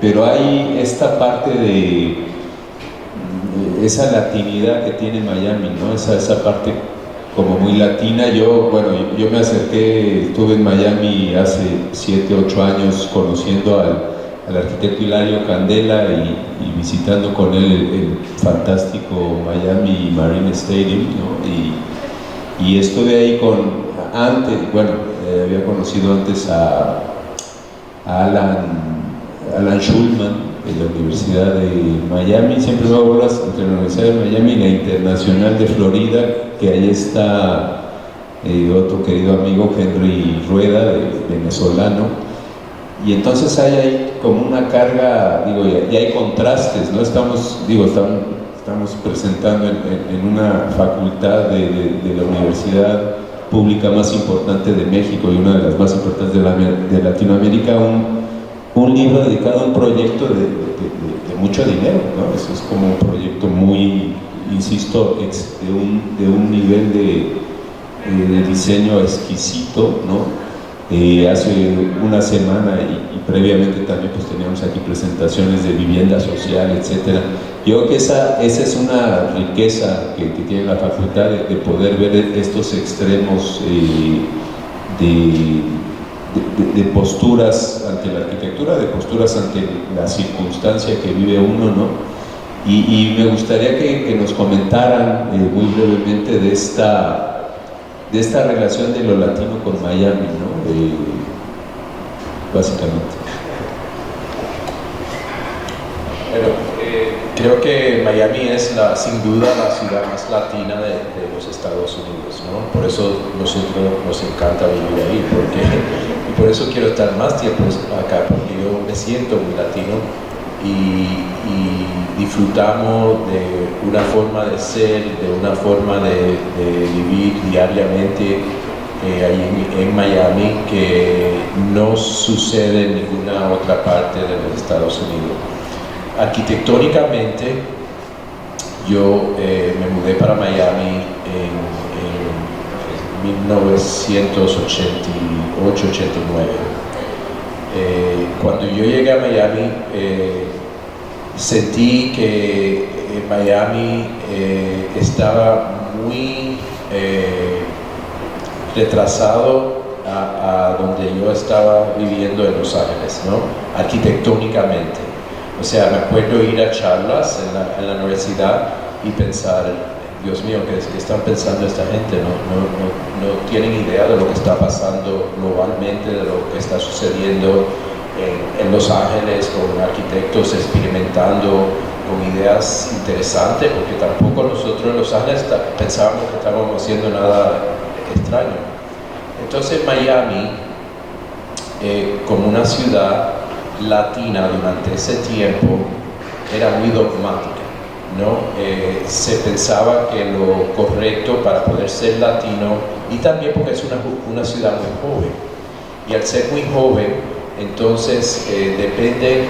pero hay esta parte de esa latinidad que tiene Miami, ¿no? Esa parte como muy latina. Yo me acerqué, estuve en Miami hace 7, 8 años conociendo al arquitecto Hilario Candela y visitando con él el fantástico Miami Marine Stadium, ¿no? Y estuve ahí había conocido antes a Alan Schulman de la Universidad de Miami. Siempre me hago entre la Universidad de Miami y la Internacional de Florida, que ahí está otro querido amigo, Henry Rueda, venezolano. Y entonces hay ahí como una carga, y hay contrastes, ¿no? Estamos presentando en una facultad de la universidad pública más importante de México y una de las más importantes de Latinoamérica, un libro dedicado a un proyecto de mucho dinero, ¿no? Eso es como un proyecto muy, insisto, de un nivel de diseño exquisito, ¿no? Hace una semana y previamente también pues teníamos aquí presentaciones de vivienda social, etcétera. Yo creo que esa es una riqueza que tiene la facultad de poder ver estos extremos de posturas ante la arquitectura, de posturas ante la circunstancia que vive uno, ¿no? Y me gustaría que nos comentaran muy brevemente de esta relación de lo latino con Miami, ¿no? Básicamente. Bueno, creo que Miami es sin duda la ciudad más latina de los Estados Unidos, ¿no? Por eso nosotros nos encanta vivir ahí, y por eso quiero estar más tiempo acá, porque yo me siento muy latino y disfrutamos de una forma de ser, de una forma de vivir diariamente ahí en Miami que no sucede en ninguna otra parte de los Estados Unidos. Arquitectónicamente, yo me mudé para Miami en 1988-89. Cuando yo llegué a Miami, sentí que Miami estaba muy retrasado a donde yo estaba viviendo en Los Ángeles, ¿no? Arquitectónicamente. O sea, me acuerdo ir a charlas en la universidad y pensar, Dios mío, ¿qué están pensando esta gente? No tienen idea de lo que está pasando globalmente, de lo que está sucediendo en Los Ángeles, con arquitectos experimentando con ideas interesantes, porque tampoco nosotros en Los Ángeles pensábamos que estábamos haciendo nada extraño. Entonces Miami, como una ciudad latina durante ese tiempo, era muy dogmática, ¿no? Se pensaba que lo correcto para poder ser latino, y también porque es una ciudad muy joven, y al ser muy joven, entonces depende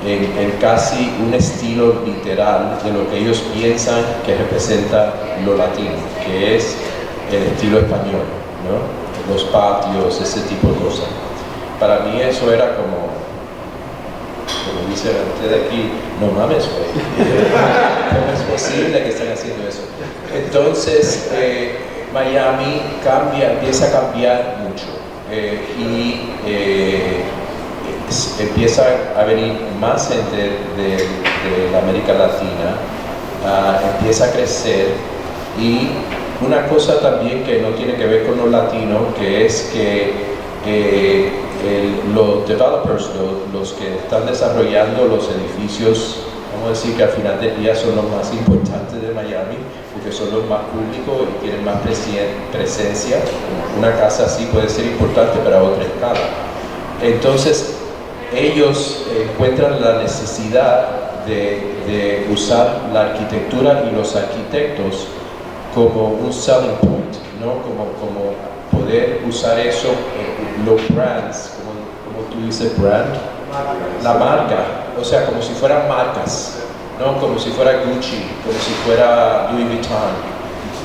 en casi un estilo literal de lo que ellos piensan que representa lo latino, que es el estilo español, ¿no? Los patios, ese tipo de cosas. Para mí eso era como dice la gente de aquí, no mames, güey, ¿cómo es posible que estén haciendo eso? Entonces, Miami empieza a cambiar mucho empieza a venir más gente de la América Latina, empieza a crecer, y una cosa también que no tiene que ver con los latinos, que es que los developers, los que están desarrollando los edificios, vamos a decir que al final del día son los más importantes de Miami, porque son los más públicos y tienen más presencia. Una casa así puede ser importante para otra escala. Entonces, ellos encuentran la necesidad de usar la arquitectura y los arquitectos como un selling point, ¿no? Como poder usar eso, los brands, como tú dices, brand, la marca, o sea, como si fueran marcas, ¿no? Como si fuera Gucci, como si fuera Louis Vuitton.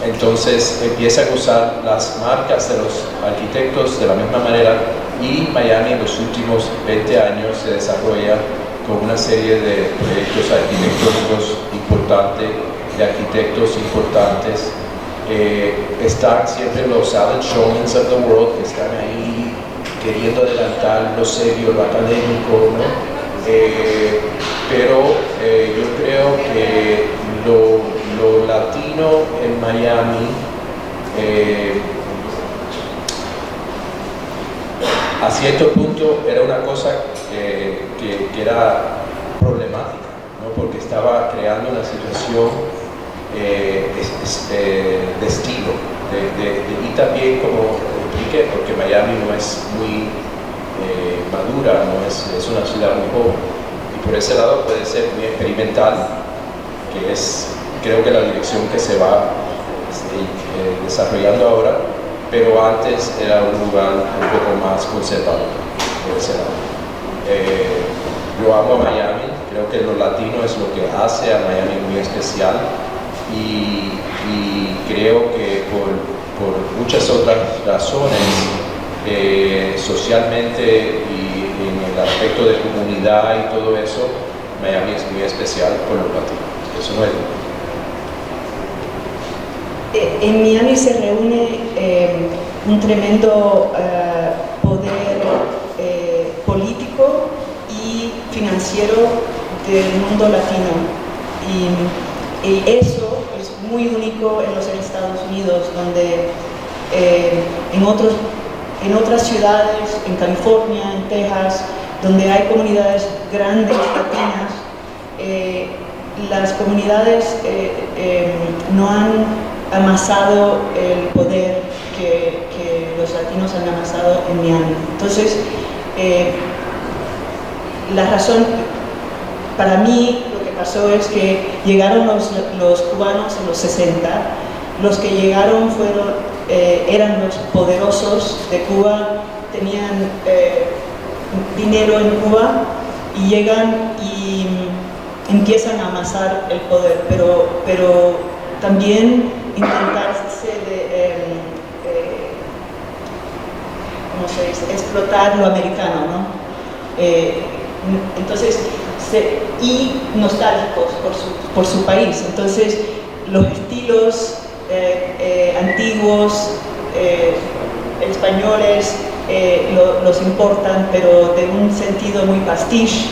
Entonces empiezan a usar las marcas de los arquitectos de la misma manera, y Miami en los últimos 20 años se desarrolla con una serie de proyectos arquitectónicos importantes, de arquitectos importantes. Están siempre los Alan Shulmans of the world, que están ahí queriendo adelantar lo serio, lo académico, ¿no? Pero yo creo que lo latino en Miami a cierto punto era una cosa que era problemática, ¿no? Porque estaba creando una situación de estilo, y también, como expliqué, porque Miami no es muy madura, es una ciudad muy joven, y por ese lado puede ser muy experimental, que es, creo que la dirección que se va desarrollando ahora, pero antes era un lugar un poco más conservador, por ese lado. Yo amo a Miami, creo que lo latino es lo que hace a Miami muy especial, y creo que por muchas otras razones, socialmente y en el aspecto de comunidad y todo eso, Miami es muy especial por los latinos. Eso no es en Miami se reúne un tremendo poder político y financiero del mundo latino, y eso es muy único en los Estados Unidos, donde en otras ciudades, en California, en Texas, donde hay comunidades grandes latinas, las comunidades no han amasado el poder que los latinos han amasado en Miami. Entonces, la razón, para mí, lo que pasó es que llegaron los cubanos en los 60, los que llegaron eran los poderosos de Cuba, tenían dinero en Cuba, y llegan y empiezan a amasar el poder, pero también intentarse ¿cómo se dice? Explotar lo americano, ¿no? Entonces, y nostálgicos por su país. Entonces, los estilos antiguos, españoles, los importan, pero de un sentido muy pastiche.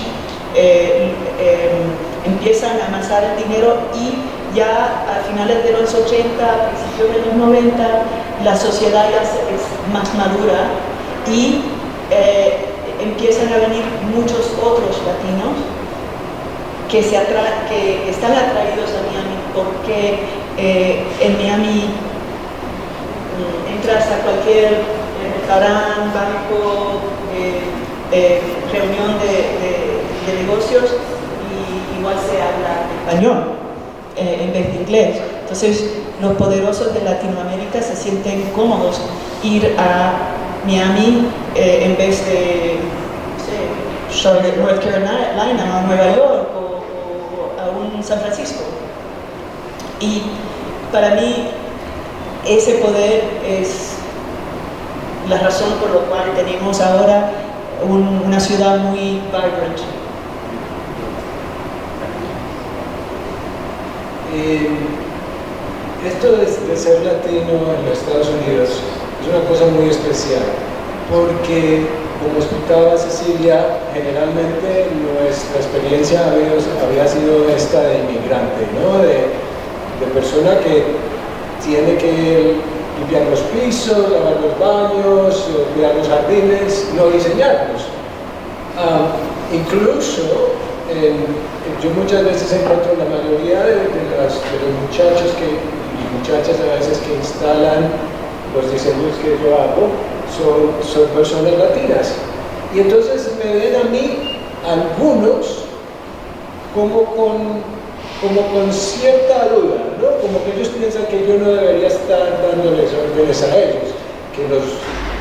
Empiezan a amasar el dinero, y ya a finales de los 80, a principios de los 90, la sociedad ya es más madura, y empiezan a venir muchos otros latinos que están atraídos a Miami, porque en Miami entras a cualquier restaurante, banco, reunión de negocios, y igual se habla español en vez de inglés. Entonces, los poderosos de Latinoamérica se sienten cómodos ir a Miami en vez de, no sé, Charlotte, North Carolina, o Nueva York, o a un San Francisco. Y para mí, ese poder es la razón por la cual tenemos ahora una ciudad muy vibrant. esto de ser latino en los Estados Unidos es una cosa muy especial, porque, como explicaba Cecilia, generalmente nuestra experiencia había sido esta de inmigrante, ¿no? De persona que tiene que limpiar los pisos, lavar los baños, cuidar los jardines, no diseñarlos. Incluso, yo muchas veces encuentro la mayoría de los muchachos y muchachas a veces que instalan los diseños que yo hago son personas latinas. Y entonces me ven a mí, algunos, como con cierta duda, ¿no? Como que ellos piensan que yo no debería estar dándoles órdenes a ellos, que los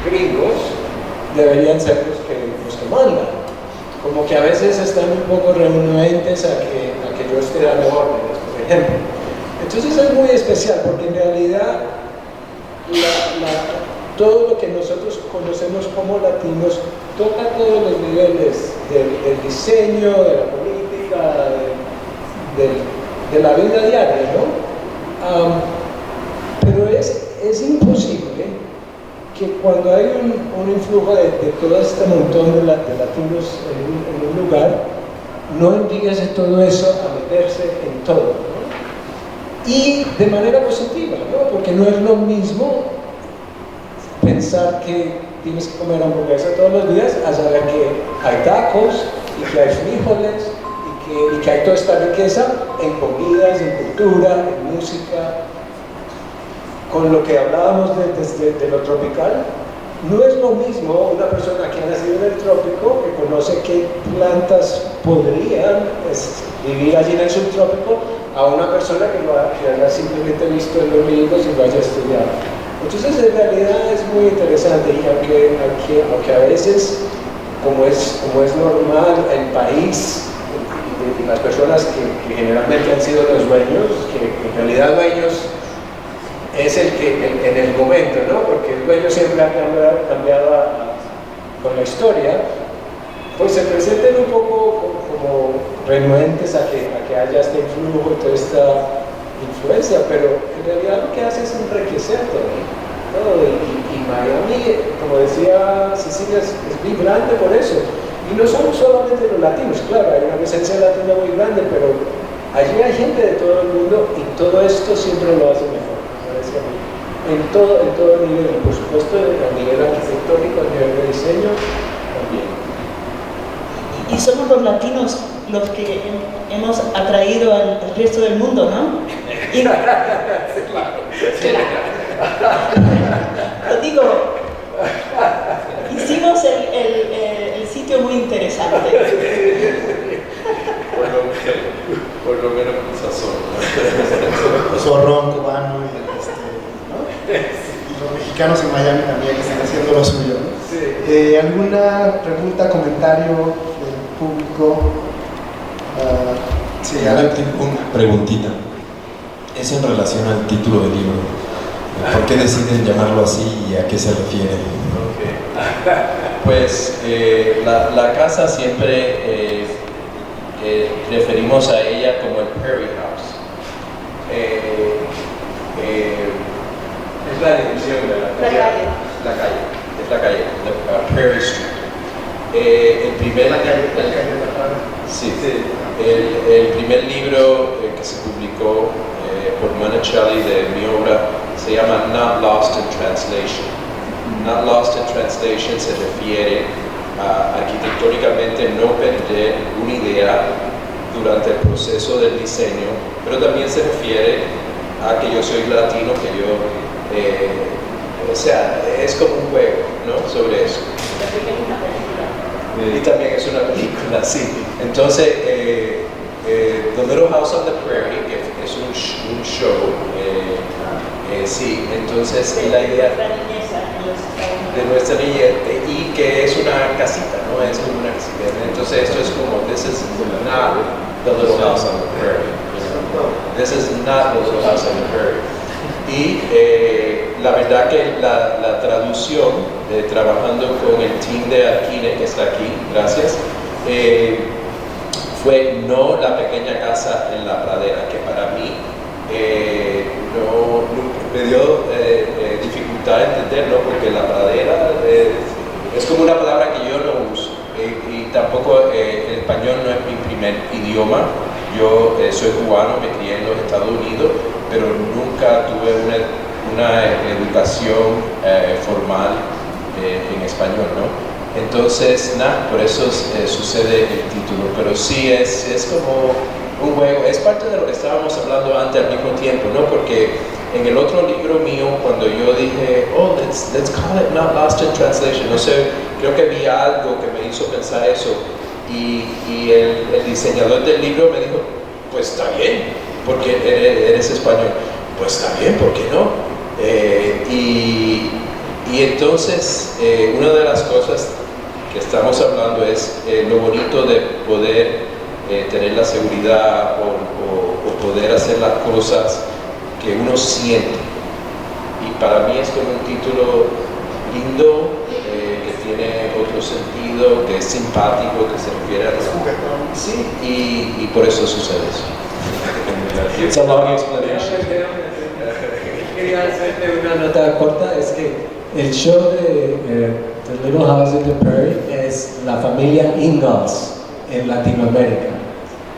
gringos deberían ser los que mandan. Como que a veces están un poco renuentes a que yo esté dando órdenes, por ejemplo. Entonces es muy especial, porque en realidad todo lo que nosotros conocemos como latinos toca todos los niveles del diseño, de la política, de la vida diaria, ¿no? Pero es imposible que cuando hay un influjo de todo este montón de latinos en un lugar, no empiece todo eso a meterse en todo, ¿no? Y de manera positiva, ¿no? Porque no es lo mismo pensar que tienes que comer hamburguesa todos los días a saber que hay tacos y que hay frijoles y que hay toda esta riqueza en comidas, en cultura, en música. Con lo que hablábamos de lo tropical, no es lo mismo una persona que ha nacido en el trópico, que conoce qué plantas podrían vivir allí en el subtrópico, a una persona que haya simplemente visto en los libros y lo haya estudiado. Entonces, en realidad es muy interesante, y aunque a veces, como es normal, el país y las personas que generalmente han sido los dueños, que en realidad dueños es el que en el momento, ¿no? Porque el dueño siempre ha cambiado con la historia, pues se presenten un poco como renuentes a que haya este influjo, toda esta influencia, pero en realidad lo que hace es enriquecer todo. Y Miami, como decía Cecilia, es vibrante por eso. Y no son solamente los latinos, claro, hay una presencia latina muy grande, pero allí hay gente de todo el mundo y todo esto siempre lo hace mejor. En todo nivel, por supuesto, a nivel arquitectónico, a nivel de diseño, también. Y somos los latinos los que hemos atraído al resto del mundo, ¿no? Y, lo digo, hicimos el sitio muy interesante. Por lo menos con sazón. Zorrón cubano y los mexicanos en Miami también están haciendo lo suyo, ¿no? Sí. ¿Alguna pregunta, comentario del público? Sí, Yo tengo una preguntita. Es en relación al título del libro. ¿Por qué deciden llamarlo así y a qué se refiere? Okay. Pues la casa siempre referimos a ella como el Prairie House. Es la división de la calle. Es la calle, Prairie Street. El primer libro que se publicó por Monticelli de mi obra se llama Not Lost in Translation. Not Lost in Translation se refiere a arquitectónicamente no perder una idea durante el proceso del diseño, pero también se refiere a que yo soy latino, que yo, o sea, es como un juego, ¿no? Sobre eso. Y también es una película, sí. Entonces, The Little House on the Prairie, que es un show, sí, entonces la idea de nuestra niñez, y que es una casita, ¿no? Es como una casita. Entonces esto es como, this is not the Little House on the Prairie. This is not the Little House on the Prairie. Y la verdad que la traducción, trabajando con el team de Arquine, que está aquí, gracias, fue no la pequeña casa en la pradera, que para mí me dio dificultad entenderlo, porque la pradera es como una palabra que yo no uso, y tampoco el español no es mi primer idioma. Yo soy cubano, me crié en los Estados Unidos, pero nunca tuve una educación formal en español, ¿no? Entonces, nada, por eso sucede el título, pero sí es como un juego, es parte de lo que estábamos hablando antes al mismo tiempo, ¿no? Porque en el otro libro mío, cuando yo dije, oh, let's call it Not Lost in Translation, no sé, creo que vi algo que me hizo pensar eso, y el diseñador del libro me dijo, pues está bien, porque eres español, pues está bien, ¿por qué no? Y entonces, una de las cosas que estamos hablando es lo bonito de poder tener la seguridad o poder hacer las cosas que uno siente. Y para mí es como un título lindo, que tiene otro sentido, que es simpático, que se refiere a... Sí, y por eso sucede eso. It's a long explanation. Quería hacerte una nota corta, es que el show de The Little House on the Prairie es la familia Ingalls en Latinoamérica.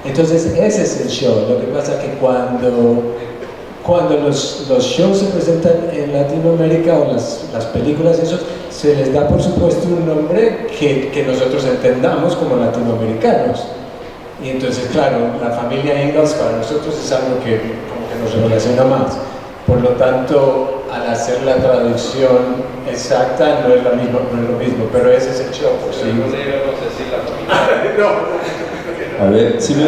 Entonces ese es el show. Lo que pasa es que cuando los shows se presentan en Latinoamérica, o las películas, eso, se les da por supuesto un nombre que nosotros entendamos como latinoamericanos. Y entonces, claro, la familia Ingalls para nosotros es algo que como que nos relaciona más. Por lo tanto, al hacer la traducción exacta no es lo mismo, pero ese es el show. Sí. A ver, si me...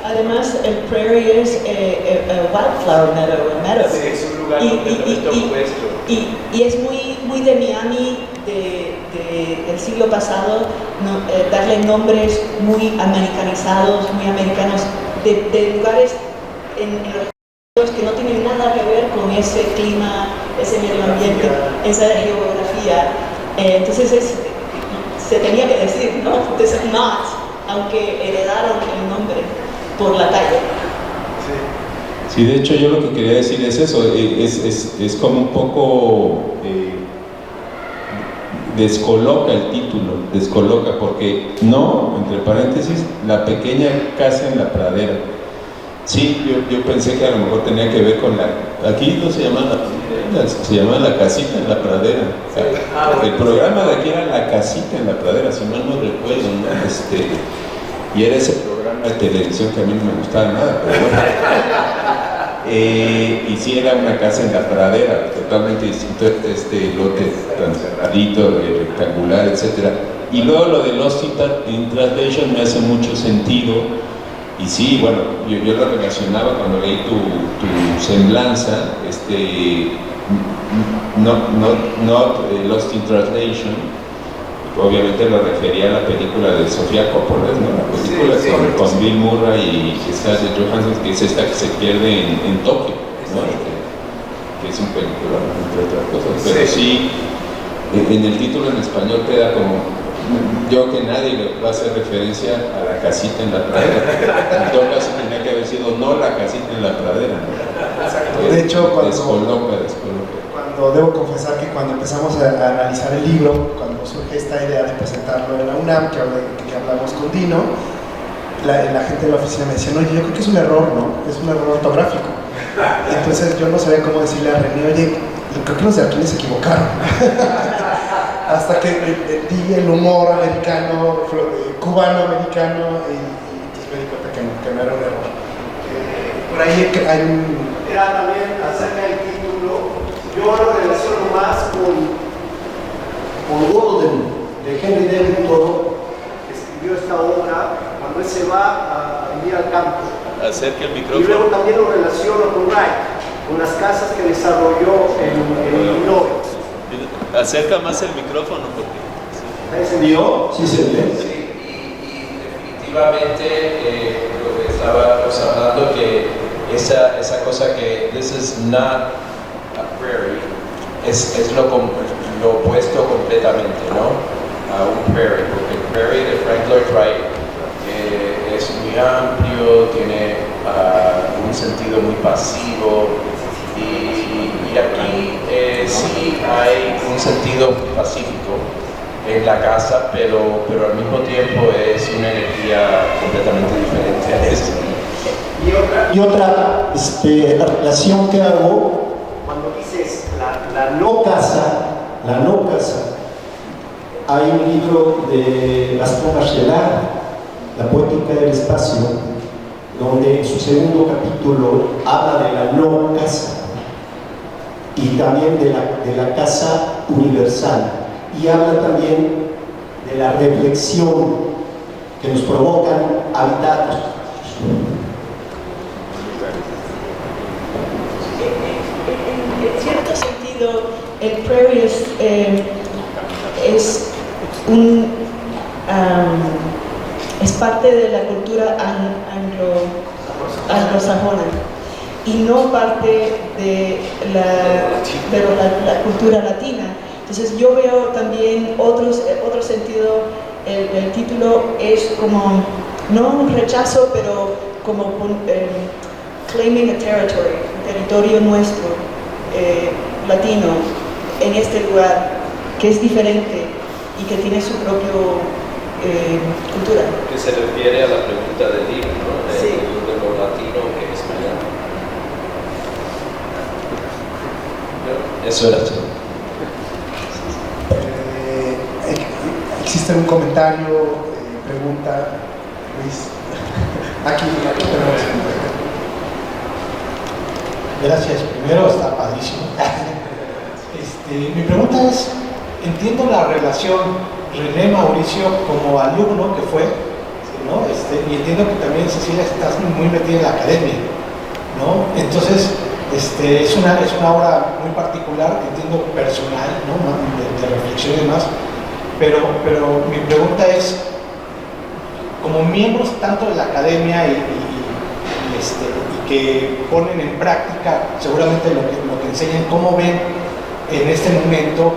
Además, el prairie es wildflower meadow, Sí, es un lugar donde no está puesto. y es muy de Miami del siglo pasado, darle nombres muy americanizados, muy americanos, de lugares en los que no tienen nada que ver con ese clima, ese medio ambiente, esa geografía. Entonces se tenía que decir, ¿no? This is not, aunque heredaron el nombre por la calle. Sí, de hecho yo lo que quería decir es eso, es como un poco descoloca el título, descoloca, porque no, entre paréntesis, la pequeña casa en la pradera. Sí, yo pensé que a lo mejor tenía que ver con aquí no se llama se llama La Casita en la Pradera. El programa de aquí era La Casita en la Pradera, si mal no recuerdo, ¿no? Y era ese programa de televisión que a mí no me gustaba nada, pero bueno. Y sí, era una casa en la pradera, totalmente distinto a este lote tan cerradito, rectangular, etc. Y luego lo de Lost in Translation me hace mucho sentido. Y sí, bueno, yo lo relacionaba cuando leí tu semblanza, not Lost in Translation. Obviamente lo refería a la película de Sofía Coppola, ¿no? La película con Bill Murray y Scarlett Johansson, que es esta que se pierde en Tokio, ¿no? Que es un película, entre otras cosas. Pero sí, en el título en español queda como, yo que nadie le va a hacer referencia a La Casita en la Pradera. En todo caso tenía que haber sido no La Casita en la Pradera, ¿no? De hecho, descoloca. Cuando debo confesar que cuando empezamos a analizar el libro, cuando surge esta idea de presentarlo en la UNAM, que hablamos con Dino, la gente de la oficina me decía, no, yo creo que es un error, ¿no? Es un error ortográfico. Entonces yo no sabía cómo decirle a René, oye, creo que los de aquí se equivocaron. Hasta que di el humor americano, cubano-americano, y entonces me di cuenta que no era un error. Por ahí hay un... Era también acerca del título, yo lo relaciono más con Walden, de Henry David Thoreau, que escribió esta obra cuando él se va a vivir al campo. Acerca el Y micrófono. luego también lo relaciono con Wright, con las casas que desarrolló en Illinois. Acerca más el micrófono porque... ¿Está encendido? Sí, se ve. Sí, y definitivamente lo que estábamos hablando, que esa cosa que this is not a prairie, es lo opuesto completamente, ¿no? A un prairie, porque el prairie de Frank Lloyd Wright es muy amplio, tiene un sentido muy pasivo, Y aquí sí hay un sentido pacífico en la casa, pero al mismo tiempo es una energía completamente diferente a eso. Y otra relación que hago cuando dices la no casa, hay un libro de Gaston Bachelard, La poética del espacio, donde en su segundo capítulo habla de la no casa y también de la casa universal, y habla también de la reflexión que nos provocan habitados. En cierto sentido, el prairie es parte de la cultura anglosajona y no parte de la cultura latina. Entonces yo veo también otro sentido. El título es como, no un rechazo, pero como claiming a territory, un territorio nuestro, latino, en este lugar, que es diferente y que tiene su propio cultura. Que se refiere a la pregunta del libro, ¿no? Sí. De lo latino que es Miami. Eso era todo. ¿Existe un comentario, pregunta, Luis? Aquí tenemos. Gracias, primero está padrísimo. Mi pregunta es, entiendo la relación René Mauricio como alumno que fue, ¿no? Y entiendo que también Cecilia estás muy metida en la academia, ¿no? Entonces, es una obra muy particular, entiendo personal, ¿no? De reflexión y demás, pero mi pregunta es, como miembros tanto de la academia y que ponen en práctica seguramente lo que enseñan, ¿cómo ven en este momento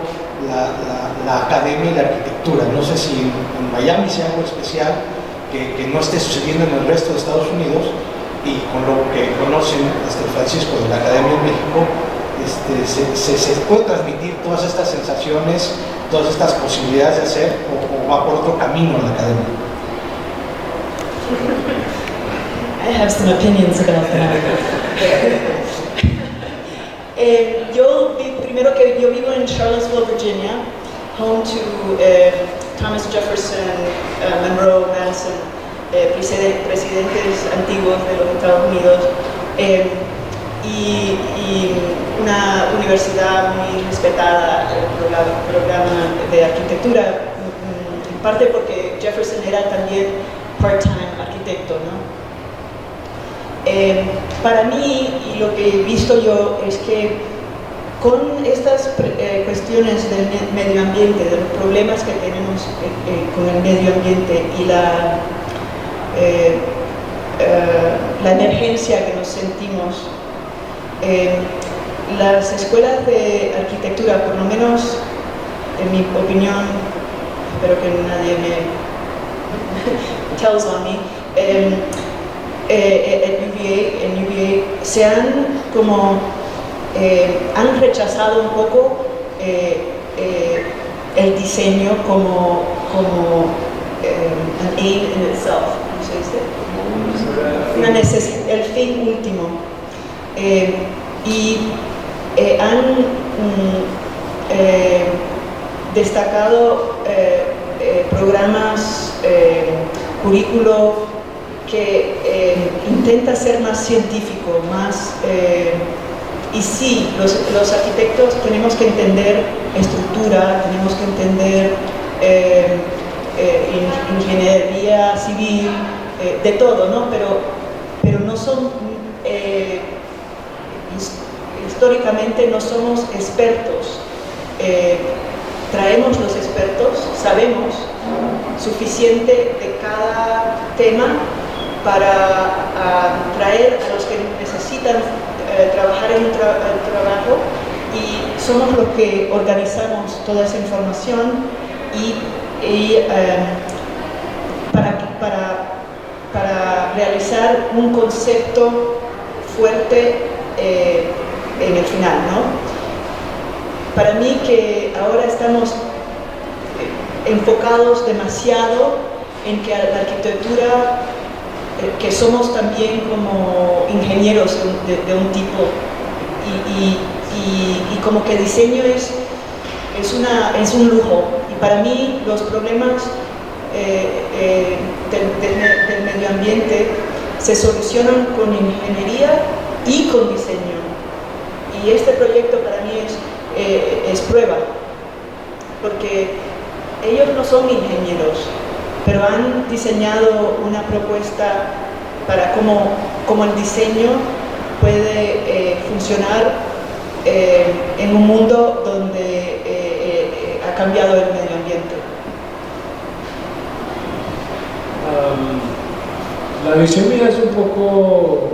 la academia y la arquitectura? No sé si en Miami sea algo especial que no esté sucediendo en el resto de Estados Unidos, y con lo que conocen Francisco de la Academia en México, se puede transmitir todas estas sensaciones, todas estas posibilidades de hacer, o va por otro camino la academia. I have some opinions about that. Yo vivo en Charlottesville, Virginia, home to Thomas Jefferson, Monroe, Madison, presidentes antiguos de los Estados Unidos, y una universidad muy respetada, el programa de arquitectura, en parte porque Jefferson era también part-time arquitecto, ¿no? Para mí, y lo que he visto yo, es que con estas cuestiones del medio ambiente, de los problemas que tenemos con el medio ambiente y la emergencia que nos sentimos, las escuelas de arquitectura, por lo menos en mi opinión, espero que nadie me tells on me, en UVA se han han rechazado un poco el diseño como an aim in itself, ¿cómo se dice? Una necesidad, el fin último, y han destacado programas, currículo que intenta ser más científico, más y sí, los arquitectos tenemos que entender estructura, tenemos que entender ingeniería civil, de todo, ¿no? Pero no son, históricamente no somos expertos. Traemos los expertos, sabemos suficiente de cada tema para traer a los que necesitan trabajar en un trabajo, y somos los que organizamos toda esa información para realizar un concepto fuerte en el final, ¿no? Para mí que ahora estamos enfocados demasiado en que la arquitectura, que somos también como ingenieros de un tipo, y como que diseño es un lujo, y para mí los problemas del medio ambiente se solucionan con ingeniería y con diseño, y este proyecto para mí es prueba, porque ellos no son ingenieros, pero han diseñado una propuesta para cómo el diseño puede funcionar en un mundo donde ha cambiado el medio ambiente. La visión mía es un poco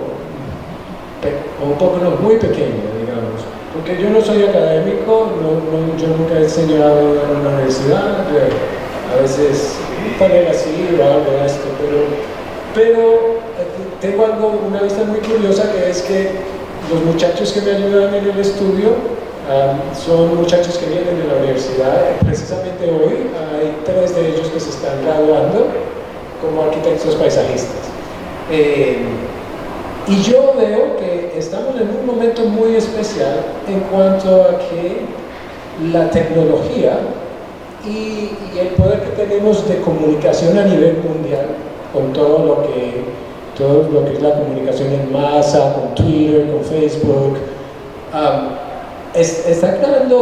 no, muy pequeña, digamos, porque yo no soy académico, yo nunca he enseñado en una universidad, a veces poner así o algo de esto, pero tengo una vista muy curiosa, que es que los muchachos que me ayudan en el estudio son muchachos que vienen de la universidad. Precisamente hoy hay 3 de ellos que se están graduando como arquitectos paisajistas. Y yo veo que estamos en un momento muy especial en cuanto a que la tecnología y el poder que tenemos de comunicación a nivel mundial, con todo lo que es la comunicación en masa, con Twitter, con Facebook, está creando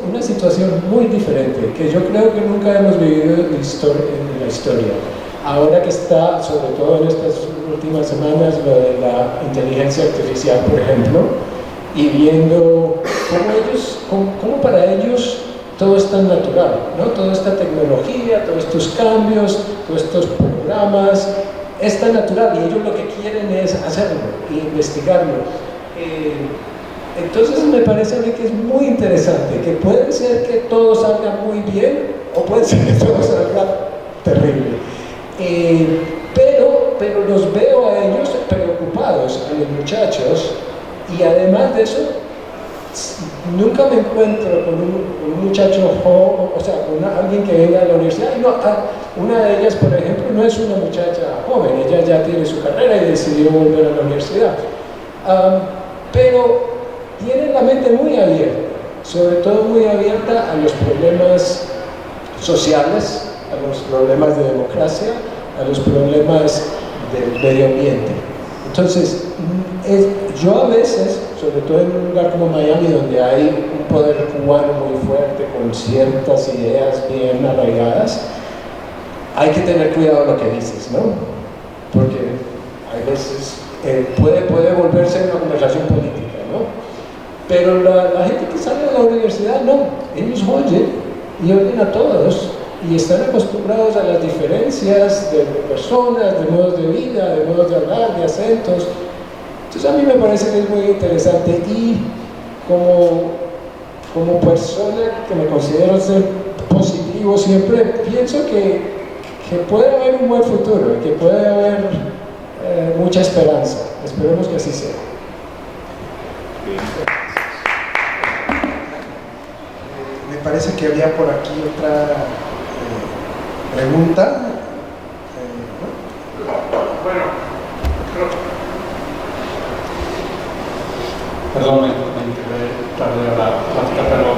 una situación muy diferente, que yo creo que nunca hemos vivido en la historia. Ahora que está, sobre todo en estas últimas semanas, lo de la inteligencia artificial, por ejemplo, y viendo cómo para ellos todo es tan natural, ¿no? Toda esta tecnología, todos estos cambios, todos estos programas, es tan natural, y ellos lo que quieren es hacerlo e investigarlo. Entonces me parece a mí que es muy interesante, que puede ser que todo salga muy bien, o puede ser que todo salga terrible. Pero los veo a ellos preocupados, a los muchachos, y además de eso, nunca me encuentro con un muchacho joven, o sea, con alguien que venga a la universidad. No, una de ellas, por ejemplo, no es una muchacha joven, ella ya tiene su carrera y decidió volver a la universidad. Pero tiene la mente muy abierta, sobre todo muy abierta a los problemas sociales, a los problemas de democracia, a los problemas del medio ambiente. Entonces, yo a veces, sobre todo en un lugar como Miami, donde hay un poder cubano muy fuerte, con ciertas ideas bien arraigadas, hay que tener cuidado lo que dices, ¿no? Porque a veces puede volverse una conversación política, ¿no? Pero la gente que sale de la universidad, no, ellos oyen a todos, y están acostumbrados a las diferencias de personas, de modos de vida, de modos de hablar, de acentos. Entonces a mí me parece que es muy interesante, y como persona que me considero ser positivo siempre, pienso que puede haber un buen futuro, que puede haber mucha esperanza. Esperemos que así sea. Me parece que había por aquí otra pregunta. Bueno, perdón, me integré tarde a la plática, pero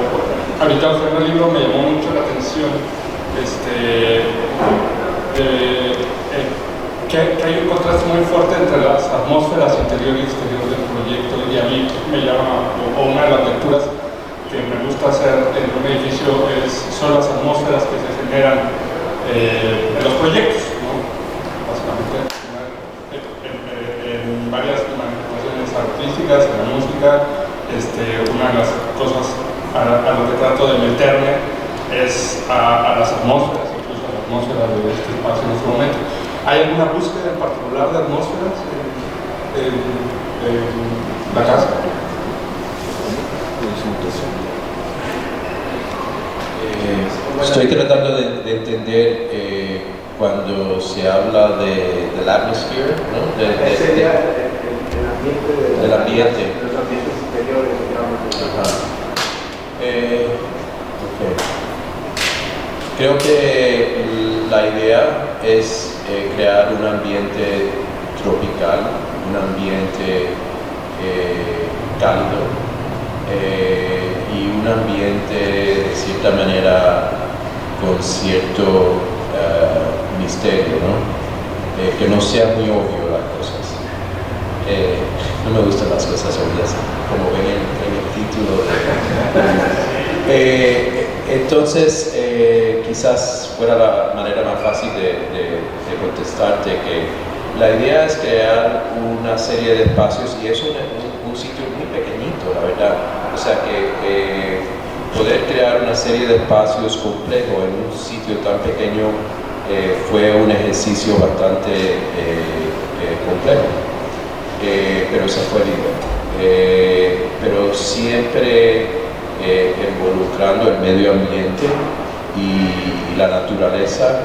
ahorita ofreciendo el libro me llamó mucho la atención que hay un contraste muy fuerte entre las atmósferas interior y exterior del proyecto, y a mí me llama, o una de las lecturas que me gusta hacer en un edificio son las atmósferas que se generan en los proyectos, ¿no? Básicamente en varias manifestaciones artísticas, en la música. Una de las cosas a lo que trato de meterme es a las atmósferas, incluso a la atmósfera de este espacio en este momento. ¿Hay alguna búsqueda en particular de atmósferas en la casa? Estoy tratando de entender cuando se habla del atmosphere, ¿no? Del ambiente. Los ambientes interiores. Creo que la idea es crear un ambiente tropical, un ambiente cálido y un ambiente de cierta manera con cierto misterio, ¿no? Que no sea muy obvio las cosas. No me gustan las cosas obvias, como ven en el título. Entonces, quizás fuera la manera más fácil de contestarte que la idea es crear una serie de espacios y es un sitio muy pequeñito, la verdad. O sea que poder crear una serie de espacios complejos en un sitio tan pequeño fue un ejercicio bastante complejo, pero esa fue la idea. Pero siempre involucrando el medio ambiente y la naturaleza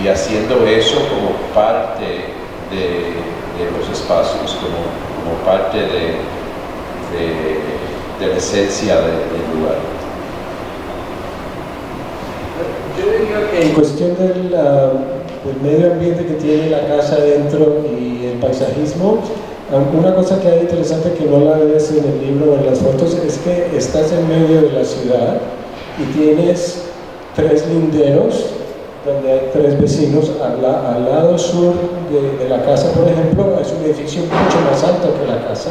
y haciendo eso como parte de los espacios, como parte de la esencia del lugar. Yo diría que en cuestión del medio ambiente que tiene la casa adentro y el paisajismo, una cosa que hay interesante que no la ves en el libro o en las fotos es que estás en medio de la ciudad y tienes 3 linderos donde hay 3 vecinos. Al lado sur de la casa, por ejemplo, es un edificio mucho más alto que la casa.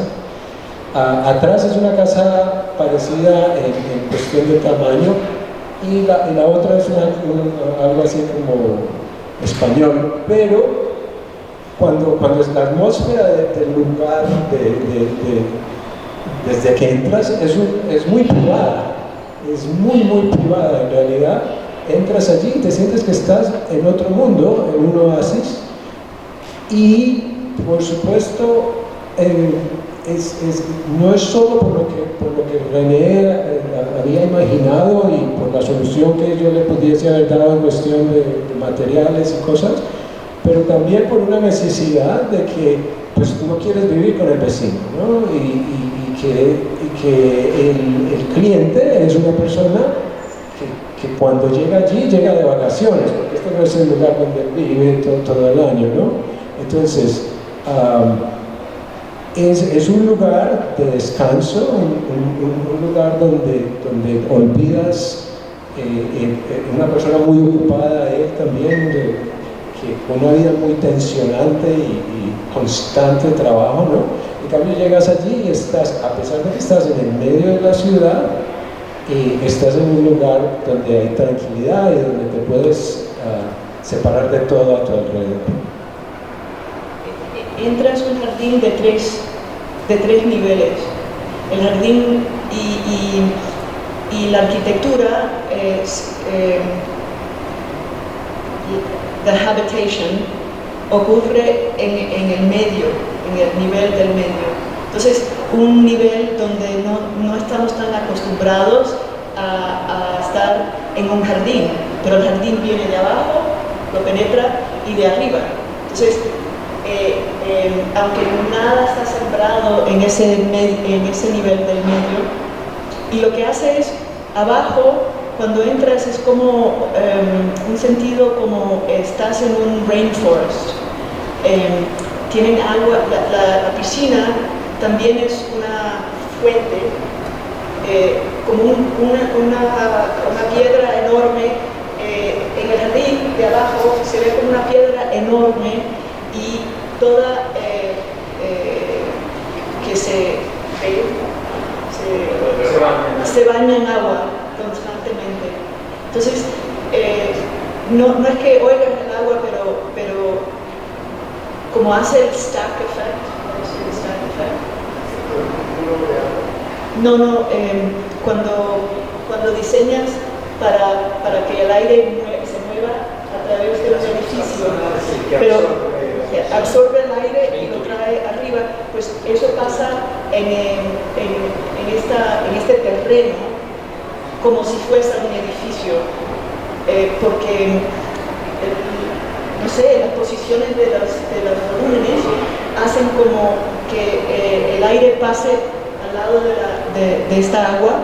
Atrás es una casa parecida en cuestión de tamaño y la otra es algo así como español, pero cuando es la atmósfera del lugar, desde que entras, es muy privada, es muy privada en realidad. Entras allí y te sientes que estás en otro mundo, en un oasis, y por supuesto no es solo por lo que René había imaginado y por la solución que yo le pudiese haber dado en cuestión de materiales y cosas, pero también por una necesidad de que pues tú no quieres vivir con el vecino, ¿no? Y que el cliente es una persona que cuando llega allí, llega de vacaciones, porque este no es el lugar donde vive todo el año, ¿no? Entonces, es un lugar de descanso, un lugar donde olvidas, una persona muy ocupada, él también, con una vida muy tensionante y constante trabajo, ¿no? En cambio llegas allí y estás, a pesar de que estás en el medio de la ciudad, estás en un lugar donde hay tranquilidad y donde te puedes separar de todo a tu alrededor. Entras a un jardín de tres niveles. El jardín y la arquitectura es the habitation ocurre en el medio, en el nivel del medio. Entonces, un nivel donde no estamos tan acostumbrados a estar en un jardín, pero el jardín viene de abajo, lo penetra y de arriba. Entonces, aunque nada está sembrado en ese nivel del medio, y lo que hace es, abajo, cuando entras es como un sentido como estás en un rainforest. Tienen agua, la piscina también es una fuente, como una piedra enorme. En el jardín de abajo se ve como una piedra enorme y toda que se baña en agua constantemente. Entonces, no es que oigan el agua, pero como hace el stack effect, cuando diseñas para que el aire se mueva a través de un edificio, pero absorbe el aire y lo trae arriba, pues eso pasa en este terreno como si fuese un edificio, porque no sé, las posiciones de los volúmenes hacen como que el aire pase al lado de esta agua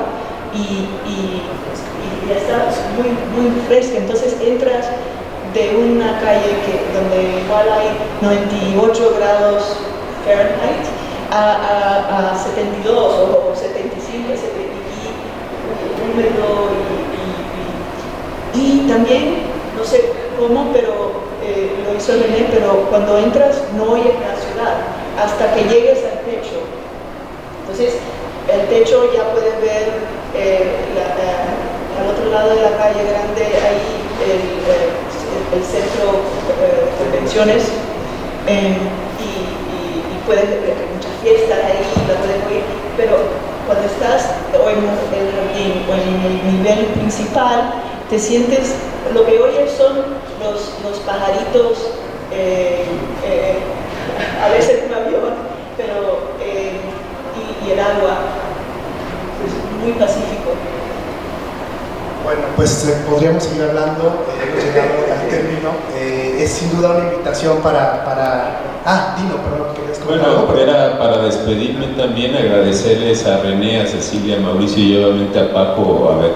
ya está muy, muy fresca. Entonces entras de una calle donde igual hay 98 grados Fahrenheit a 72 o 75, húmedo y también, no sé cómo, pero lo hizo René, pero cuando entras no oyes la ciudad hasta que llegues al techo. Entonces, el techo ya puedes ver al otro lado de la calle grande, ahí el centro de convenciones, y puedes ver muchas fiestas ahí, la puedes oír, pero cuando estás o en el nivel principal, te sientes, lo que oyes son los pajaritos, a veces un avión, pero y el agua, es muy pacífico. Bueno, pues podríamos seguir hablando, hemos llegado al término. Es sin duda una invitación para... Dino, perdón, ¿querías comentar algo? Bueno, era para despedirme también, agradecerles a René, a Cecilia, a Mauricio y obviamente a Paco, a ver,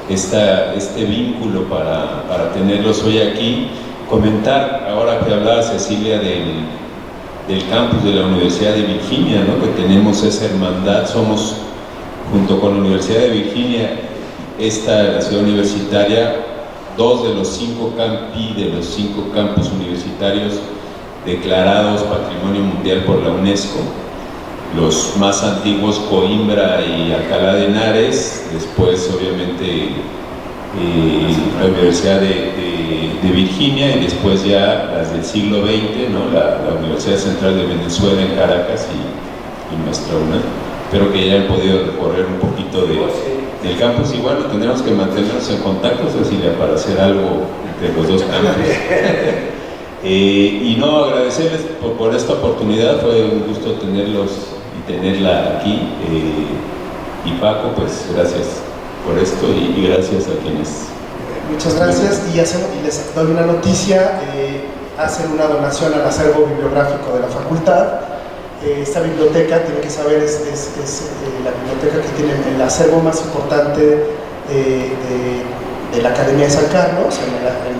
este vínculo para tenerlos hoy aquí. Comentar, ahora que hablaba Cecilia del campus de la Universidad de Virginia, ¿no? Que tenemos esa hermandad, somos, junto con la Universidad de Virginia, la ciudad universitaria, 2 de los 5 campi, de los 5 campus universitarios declarados Patrimonio Mundial por la UNESCO. Los más antiguos, Coimbra y Alcalá de Henares, después obviamente la Universidad de Virginia, y después ya las del siglo XX, ¿no? la Universidad Central de Venezuela en Caracas y nuestra UNAM, pero que ya han podido recorrer un poquito del campus. Igual tendremos que mantenernos en contacto, Cecilia, para hacer algo entre los dos campus. Y no, agradecerles por esta oportunidad, fue un gusto tenerlos y tenerla aquí. Y Paco, pues gracias por esto y gracias a quienes... Muchas gracias, y les doy una noticia. Hacen una donación al acervo bibliográfico de la facultad. Esta biblioteca, tienen que saber, es la biblioteca que tiene el acervo más importante de la Academia de San Carlos, en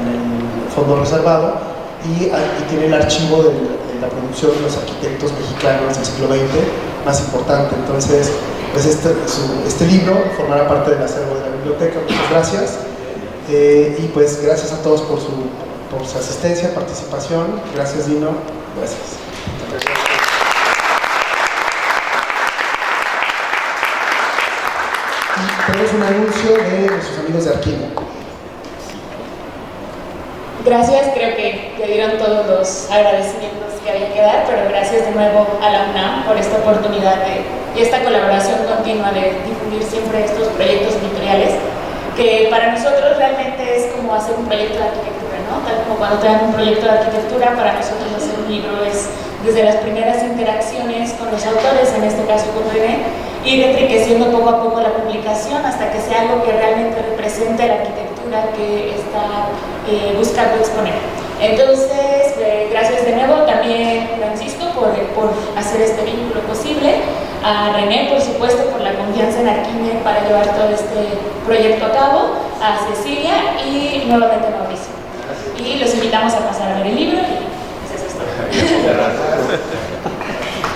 el fondo reservado, y tiene el archivo de la producción de los arquitectos mexicanos del siglo XX más importante. Entonces, pues este libro formará parte del acervo de la biblioteca. Muchas gracias, y pues gracias a todos por su asistencia, participación. Gracias, Dino. Gracias. Tenemos un anuncio de nuestros amigos de Arquino. Gracias, creo que ya dieron todos los agradecimientos que había que dar, pero gracias de nuevo a la UNAM por esta oportunidad y esta colaboración continua de difundir siempre estos proyectos editoriales, que para nosotros realmente es como hacer un proyecto de arquitectura, ¿no? Tal como cuando te dan un proyecto de arquitectura, para nosotros hacer un libro es desde las primeras interacciones con los autores, en este caso con René, ir enriqueciendo poco a poco la publicación hasta que sea algo que realmente represente la arquitectura que está buscando exponer. Entonces, gracias de nuevo también, Francisco, por hacer este vínculo posible, a René, por supuesto, por la confianza en Arquine para llevar todo este proyecto a cabo, a Cecilia y nuevamente a Mauricio. Y los invitamos a pasar a ver el libro y pues eso es todo.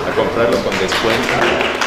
A comprarlo con descuento.